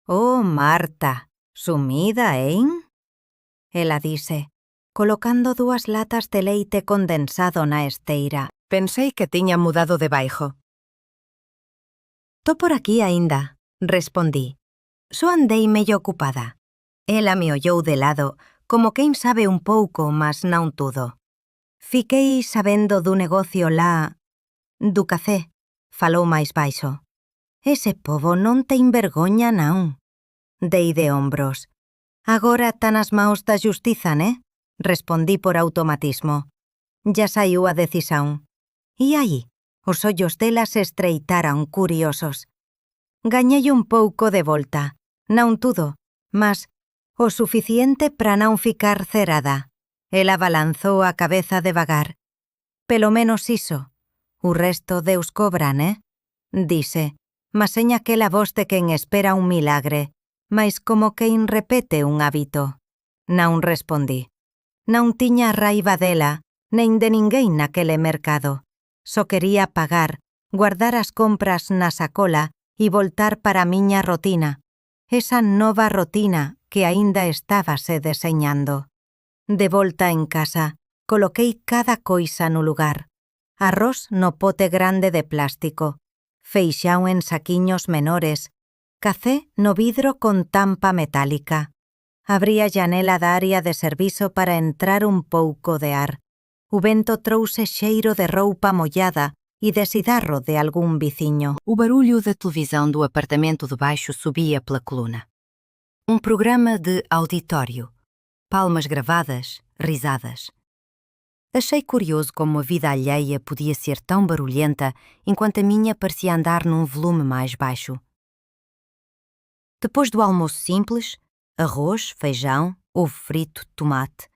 [SPEAKER 1] «Oh, Marta, sumida, hein?» Ela dise, colocando dúas latas de leite condensado na esteira.
[SPEAKER 2] Pensei que tiña mudado de baixo.
[SPEAKER 1] «Tô por aquí aínda», respondí. «Só andei medio ocupada». Ela me ollou de lado, como quen sabe un pouco, mas non tudo. «Fiquei sabendo do negocio lá... do café», falou máis baixo. «Ese pobo non ten vergoña, non». Dei de ombros. «Agora tan as maos da xustiza, né?» Respondí por automatismo. Ya saiu a decisão. E aí? Os ollos dela se estreitaran curiosos. Gañei un pouco de volta. Non tudo, mas o suficiente para non ficar cerada. Ela balanzou a cabeza devagar. «Pelo menos iso. O resto Deus cobra, né?» Dise, mas seña aquela voz de quen espera un milagre, mais como quen repete un hábito. Non respondí. Non tiña raiva dela, nen de ninguén naquele mercado. Só quería pagar, guardar as compras na sacola e voltar para a miña rotina. Esa nova rotina que aínda estábase deseñando. De volta en casa, coloquei cada coisa no lugar. Arroz no pote grande de plástico, feixao en saquiños menores, café no vidro con tampa metálica. Abrí a llanela da área de servizo para entrar un pouco de ar. O vento trouxe xeiro de roupa mollada e de cigarro de algún viciño.
[SPEAKER 2] O barulho da televisão do apartamento de baixo subia pela coluna. Um programa de auditório. Palmas gravadas, risadas. Achei curioso como a vida alheia podia ser tão barulhenta enquanto a minha parecia andar num volume mais baixo. Depois do almoço simples, arroz, feijão, ovo frito, tomate,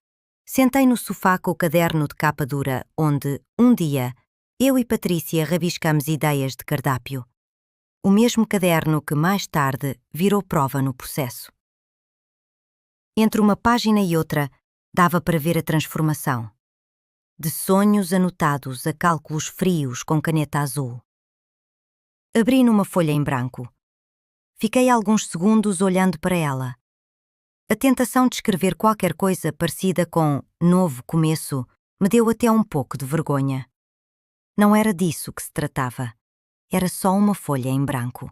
[SPEAKER 2] sentei no sofá com o caderno de capa dura onde, um dia, eu e Patrícia rabiscamos ideias de cardápio. O mesmo caderno que mais tarde virou prova no processo. Entre uma página e outra, dava para ver a transformação. De sonhos anotados a cálculos frios com caneta azul. Abri numa folha em branco. Fiquei alguns segundos olhando para ela. A tentação de escrever qualquer coisa parecida com novo começo me deu até um pouco de vergonha. Não era disso que se tratava. Era só uma folha em branco.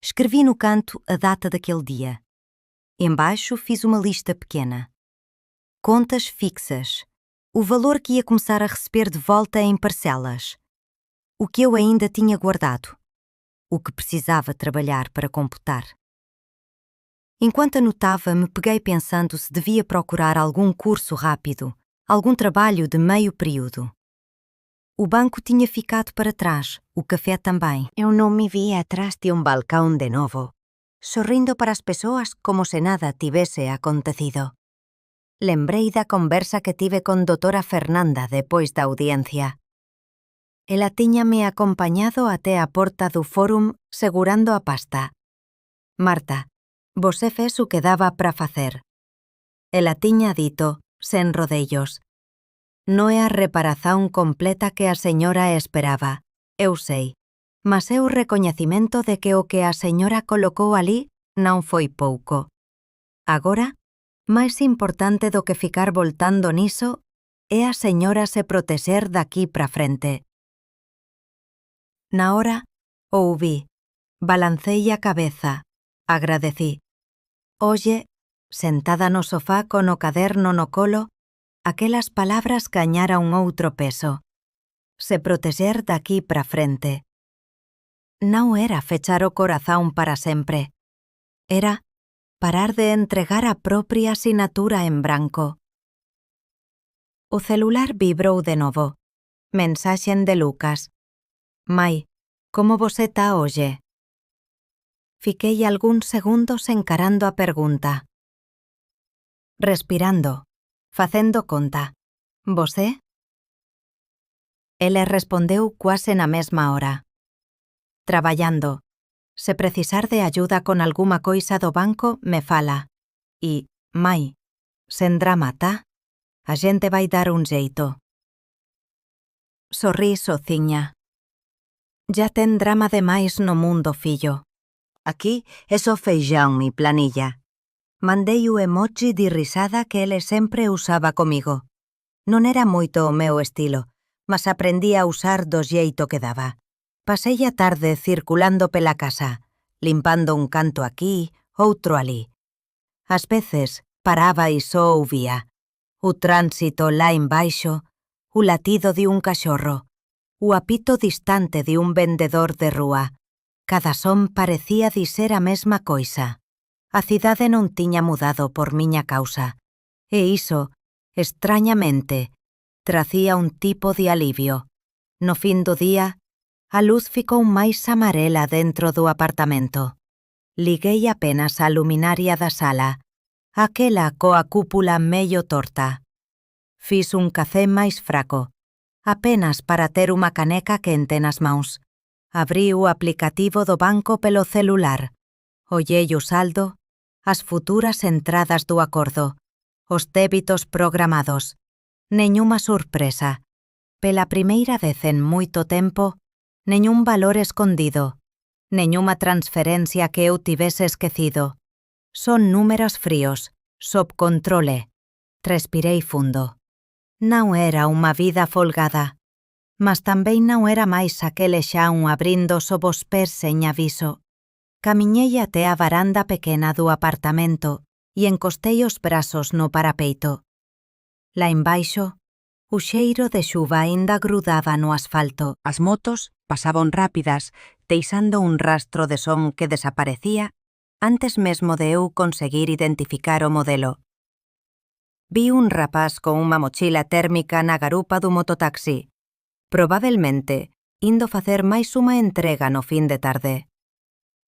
[SPEAKER 2] Escrevi no canto a data daquele dia. Embaixo fiz uma lista pequena. Contas fixas. O valor que ia começar a receber de volta em parcelas. O que eu ainda tinha guardado. O que precisava trabalhar para computar. Enquanto anotava, me peguei pensando se devia procurar algum curso rápido, algum trabalho de meio período. O banco tinha ficado para trás, o café também. Eu não me via atrás de um balcão de novo, sorrindo para as pessoas como se nada tivesse acontecido. Lembrei da conversa que tive con doutora Fernanda depois da audiencia. Ela tiñame acompañado até a porta do fórum segurando a pasta. «Marta, você fez o que daba para facer». Ela tiña dito, sen rodellos. «Non é a reparación completa que a señora esperaba, eu sei, mas é o recoñecimento de que o que a señora colocou ali non foi pouco. Agora, máis importante do que ficar voltando niso é a señora se protexer daqui para frente». Na hora, ouvi, balancei a cabeza, agradecí. Olle, sentada no sofá con o caderno no colo, aquelas palabras gañaran outro peso. Se protexer daqui para frente.
[SPEAKER 1] não era fechar o coração para sempre. Era parar de entregar a própria assinatura em branco. O celular vibrou de novo. Mensagem de Lucas. Mãe, como você tá hoje? Fiquei alguns segundos encarando a pergunta. Respirando, facendo conta. Você? Ele respondeu quase na mesma hora. Traballando. Se precisar de ajuda con alguma coisa do banco, me fala. E, mãe, sen drama, tá? A gente vai dar un jeito. Sorri sozinha. Já ten drama demais no mundo, fillo. Aquí é só feijão e planilla. Mandei o emoji de risada que ele sempre usaba comigo. Non era moito o meu estilo, mas aprendí a usar do xeito que daba. Pasei a tarde circulando pela casa, limpando un canto aquí, outro alí. Ás veces paraba e só ouvía o tránsito lá embaixo, o latido de un cachorro, o apito distante de un vendedor de rúa. Cada son parecía dizer a mesma coisa. A cidade non tiña mudado por miña causa, e iso, extrañamente, tracía un tipo de alivio. No fin do día, a luz ficou máis amarela dentro do apartamento. Liguei apenas a luminaria da sala, aquela coa cúpula medio torta. Fiz un café máis fraco, apenas para ter unha caneca quente nas mãos. Abrí o aplicativo do banco pelo celular. Ollei o saldo, as futuras entradas do acordo, os débitos programados. Neñuma sorpresa. Pela primeira vez en moito tempo, neñún valor escondido, neñuma transferencia que eu tivese esquecido. Son números fríos, sob controle. Respirei fundo. Non era unha vida folgada, mas tamén non era máis aquele xaun abrindo sob os pés sen aviso. Camiñei até a varanda pequena do apartamento e encostei os brazos no parapeito. Lá embaixo, o xeiro de xuva aínda grudaba no asfalto. As motos pasaban rápidas, deixando un rastro de son que desaparecía antes mesmo de eu conseguir identificar o modelo. Vi un rapaz con unha mochila térmica na garupa do mototaxi, probablemente indo facer máis unha entrega no fin de tarde.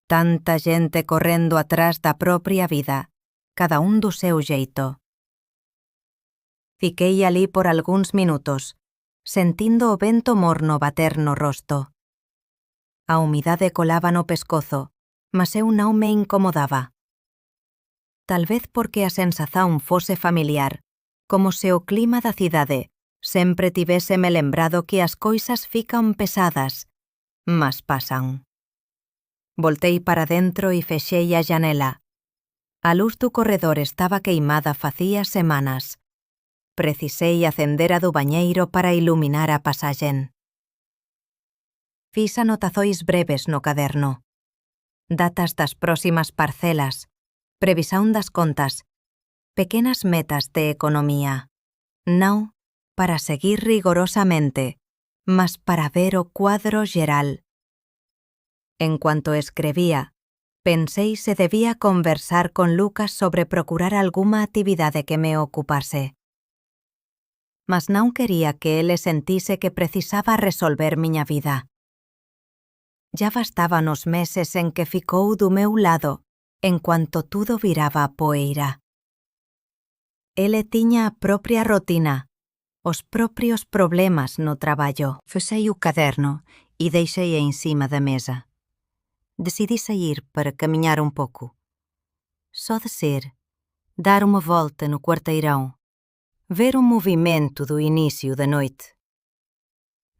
[SPEAKER 1] Tanta xente correndo atrás da propia vida, cada un do seu xeito. Fiquei alí por algúns minutos, sentindo o vento morno bater no rosto. A humidade colaba no pescozo, mas eu non me incomodaba. Tal vez porque a sensación fose familiar, como se o clima da cidade sempre tivéseme lembrado que as coisas fican pesadas, mas pasan. Voltei para dentro e fexei a janela. A luz do corredor estaba queimada facía semanas. Precisei acender a do bañeiro para iluminar a pasaxen. Fiz anotazois breves no caderno. Datas das próximas parcelas, previsión das contas, pequenas metas de economía. Non para seguir rigorosamente, mas para ver o cuadro xeral. En cuanto escrevía, pensei se debía conversar con Lucas sobre procurar algunha actividade que me ocupase. Mas non quería que ele sentise que precisaba resolver miña vida. Ya bastaban os meses en que ficou do meu lado, en cuanto tudo viraba a poeira. Ele tiña a propia rotina, os propios problemas no traballo. Fechei o caderno e deixei encima da mesa. Decidi sair para caminhar un pouco. Só descer, dar uma volta no quarteirão, ver o movimento do início da noite.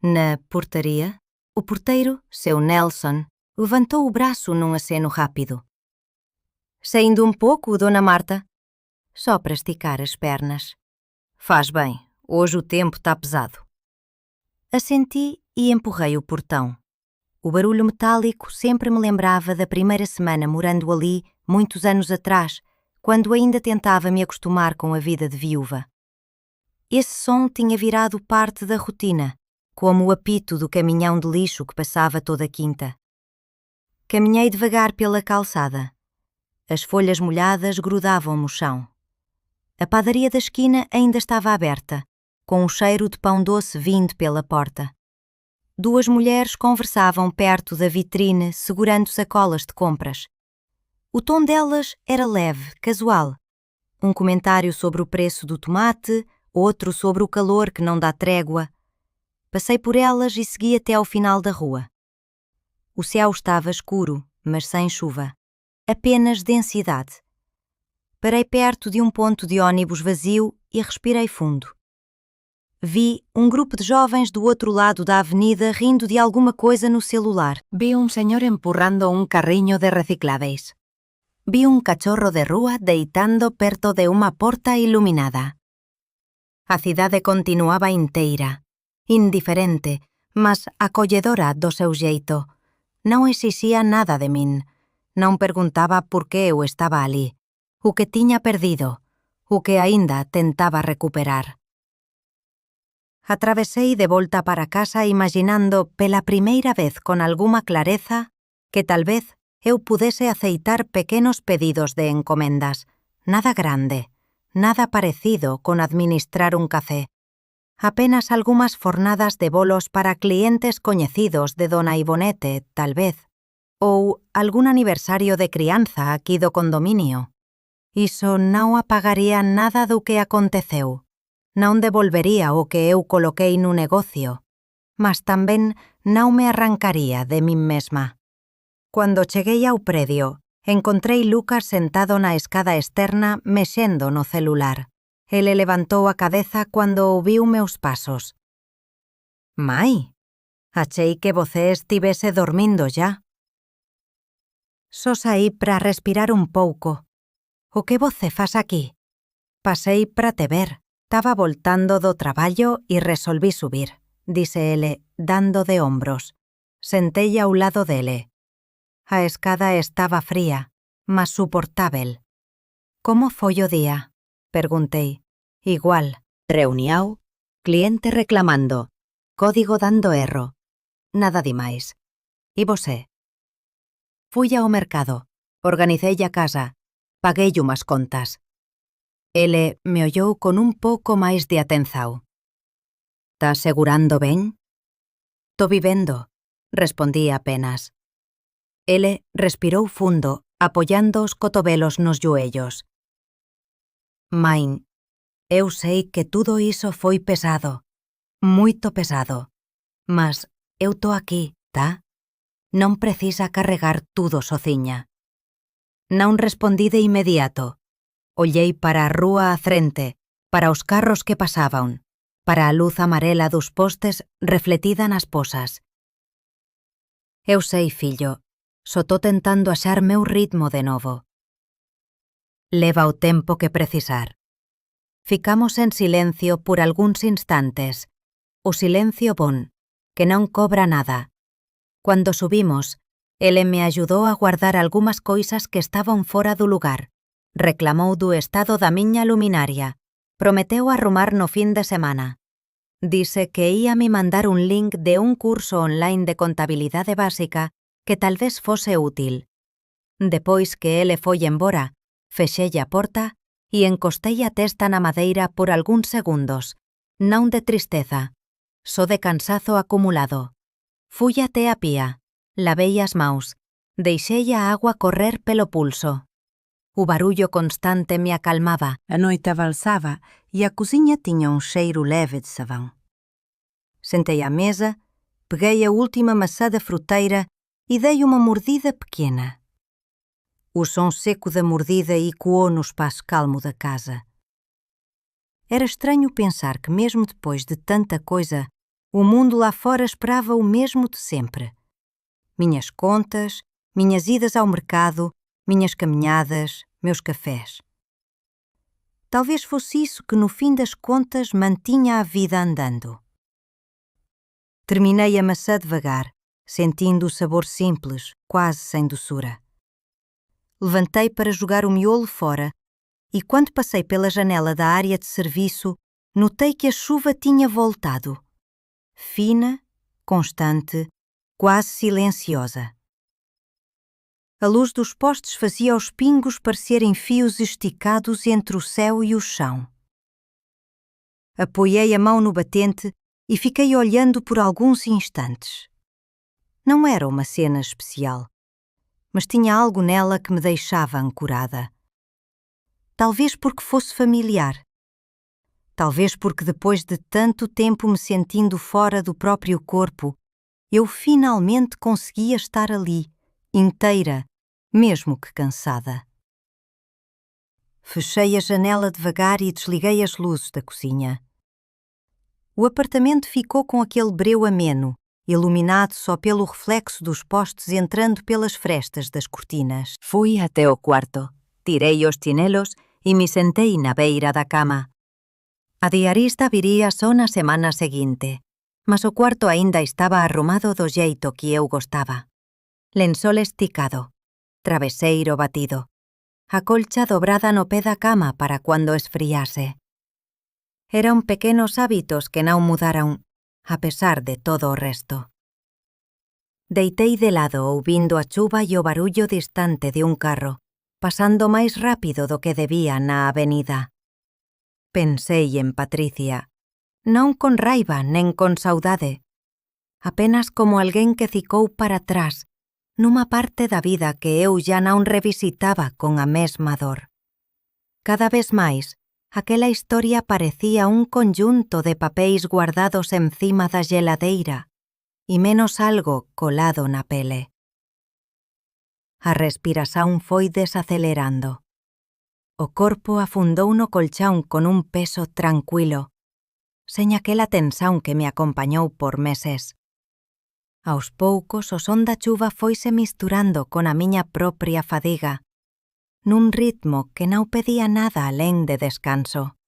[SPEAKER 1] Na portaria, o porteiro, seu Nelson, levantou o braço num aceno rápido. Saindo um pouco, Dona Marta? Só para esticar as pernas. Faz bem, hoje o tempo está pesado. Assenti e empurrei o portão. O barulho metálico sempre me lembrava da primeira semana morando ali, muitos anos atrás, quando ainda tentava me acostumar com a vida de viúva. Esse som tinha virado parte da rotina, como o apito do caminhão de lixo que passava toda a quinta. Caminhei devagar pela calçada. As folhas molhadas grudavam no chão. A padaria da esquina ainda estava aberta, com o cheiro de pão doce vindo pela porta. Duas mulheres conversavam perto da vitrine, segurando sacolas de compras. O tom delas era leve, casual. Um comentário sobre o preço do tomate, outro sobre o calor que não dá trégua. Passei por elas e segui até ao final da rua. O céu estava escuro, mas sem chuva. Apenas densidade. Parei perto de um ponto de ônibus vazio e respirei fundo. Vi um grupo de jovens do outro lado da avenida rindo de alguma coisa no celular. Vi um senhor empurrando um carrinho de recicláveis. Vi um cachorro de rua deitando perto de uma porta iluminada. A cidade continuaba inteira, indiferente, mas acolledora do seu jeito. Não exixia nada de min. Não perguntaba por que eu estaba ali, o que tiña perdido, o que aínda tentaba recuperar. Atravesei de volta para casa imaginando pela primeira vez con alguma clareza que tal vez eu pudese aceitar pequenos pedidos de encomendas, nada grande, nada parecido con administrar un café. Apenas algunhas fornadas de bolos para clientes coñecidos de Dona Ivonete, tal vez, ou algún aniversario de crianza aquí do condominio. Iso non apagaría nada do que aconteceu. Non devolvería o que eu coloquei no negocio, mas tamén non me arrancaría de min mesma. Cuando cheguei ao predio, encontrei Lucas sentado na escada externa mexendo no celular. Ele levantou a cabeza cando ouviu meus pasos. Mai, achei que você estivese dormindo ya. Só saí para respirar un pouco. O que você faz aquí? Pasei para te ver. Taba voltando do traballo e resolví subir, dise ele, dando de hombros. Sentei ao lado dele. A escada estaba fría, mas suportável. Como foi o día? Perguntei. Igual. Reuniao, cliente reclamando, código dando erro. Nada demais. E você? Fui ao mercado, organicei a casa, paguei umas contas. Ele me ollou con un pouco máis de atención. Tá segurando ben? Tô vivendo, respondí apenas. Ele respirou fundo, apoyando os cotovelos nos joellos. Main, eu sei que tudo iso foi pesado, moito pesado, mas eu tô aquí, tá? Non precisa carregar tudo soziña. Non respondí de inmediato. Ollei para a rúa a frente, para os carros que pasaban, para a luz amarela dos postes refletida nas posas. Eu sei, fillo, só tô tentando axar meu ritmo de novo. Leva o tempo que precisar. Ficamos en silencio por algúns instantes, o silencio bon, que non cobra nada. Cuando subimos, ele me axudou a guardar algunhas coisas que estaban fora do lugar. Reclamou do estado da miña luminaria. Prometeu arrumar no fin de semana. Dise que íame mandar un link de un curso online de contabilidade básica que tal vez fose útil. Depois que ele foi embora, fexei a porta e encostei a testa na madeira por algúns segundos, non de tristeza, só de cansazo acumulado. Fui até a pía, lavei as maus, deixei a agua correr pelo pulso. O barullo constante me acalmaba. A noite avanzaba e a cozinha tiña un cheiro leve de sabão. Sentei á mesa, peguei a última maçã da fruteira e dei uma mordida pequena. O som seco da mordida ecoou no espaço calmo da casa. Era estranho pensar que mesmo depois de tanta coisa, o mundo lá fora esperava o mesmo de sempre. Minhas contas, minhas idas ao mercado, minhas caminhadas, meus cafés. Talvez fosse isso que, no fim das contas, mantinha a vida andando. Terminei a maçã devagar, sentindo o sabor simples, quase sem doçura. Levantei para jogar o miolo fora e, quando passei pela janela da área de serviço, notei que a chuva tinha voltado. Fina, constante, quase silenciosa. A luz dos postes fazia os pingos parecerem fios esticados entre o céu e o chão. Apoiei a mão no batente e fiquei olhando por alguns instantes. Não era uma cena especial, mas tinha algo nela que me deixava ancorada. Talvez porque fosse familiar. Talvez porque depois de tanto tempo me sentindo fora do próprio corpo, eu finalmente conseguia estar ali, inteira, mesmo que cansada. Fechei a janela devagar e desliguei as luzes da cozinha. O apartamento ficou com aquele breu ameno, iluminado só pelo reflexo dos postes entrando pelas frestas das cortinas. Fui até o quarto, tirei os chinelos e me sentei na beira da cama. A diarista viría só na semana seguinte, mas o cuarto aínda estaba arrumado do xeito que eu gostaba. Lençol esticado, traveseiro batido, a colcha dobrada no pé da cama para cuando esfriase. Eran pequenos hábitos que non mudaran, a pesar de todo o resto. Deitei de lado ouvindo a chuva e o barullo distante de un carro, pasando máis rápido do que debía na avenida. Pensei en Patricia, non con raiva nen con saudade, apenas como alguén que ficou para atrás, nunha parte da vida que eu xa non revisitaba con a mesma dor. Cada vez máis, aquela historia parecía un conjunto de papéis guardados encima da geladeira e menos algo colado na pele. A respiración foi desacelerando. O corpo afundou no colchón con un peso tranquilo, sen aquela tensión que me acompañou por meses. Aos poucos o son da chuva foise misturando con a miña propia fadiga, nun ritmo que non pedía nada alén de descanso.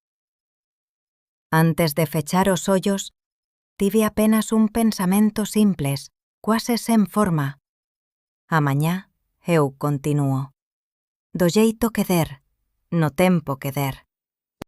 [SPEAKER 1] Antes de fechar os ollos, tive apenas un pensamento simples, quase sen forma. Amañá eu continuo. Do xeito que der, no tempo que der.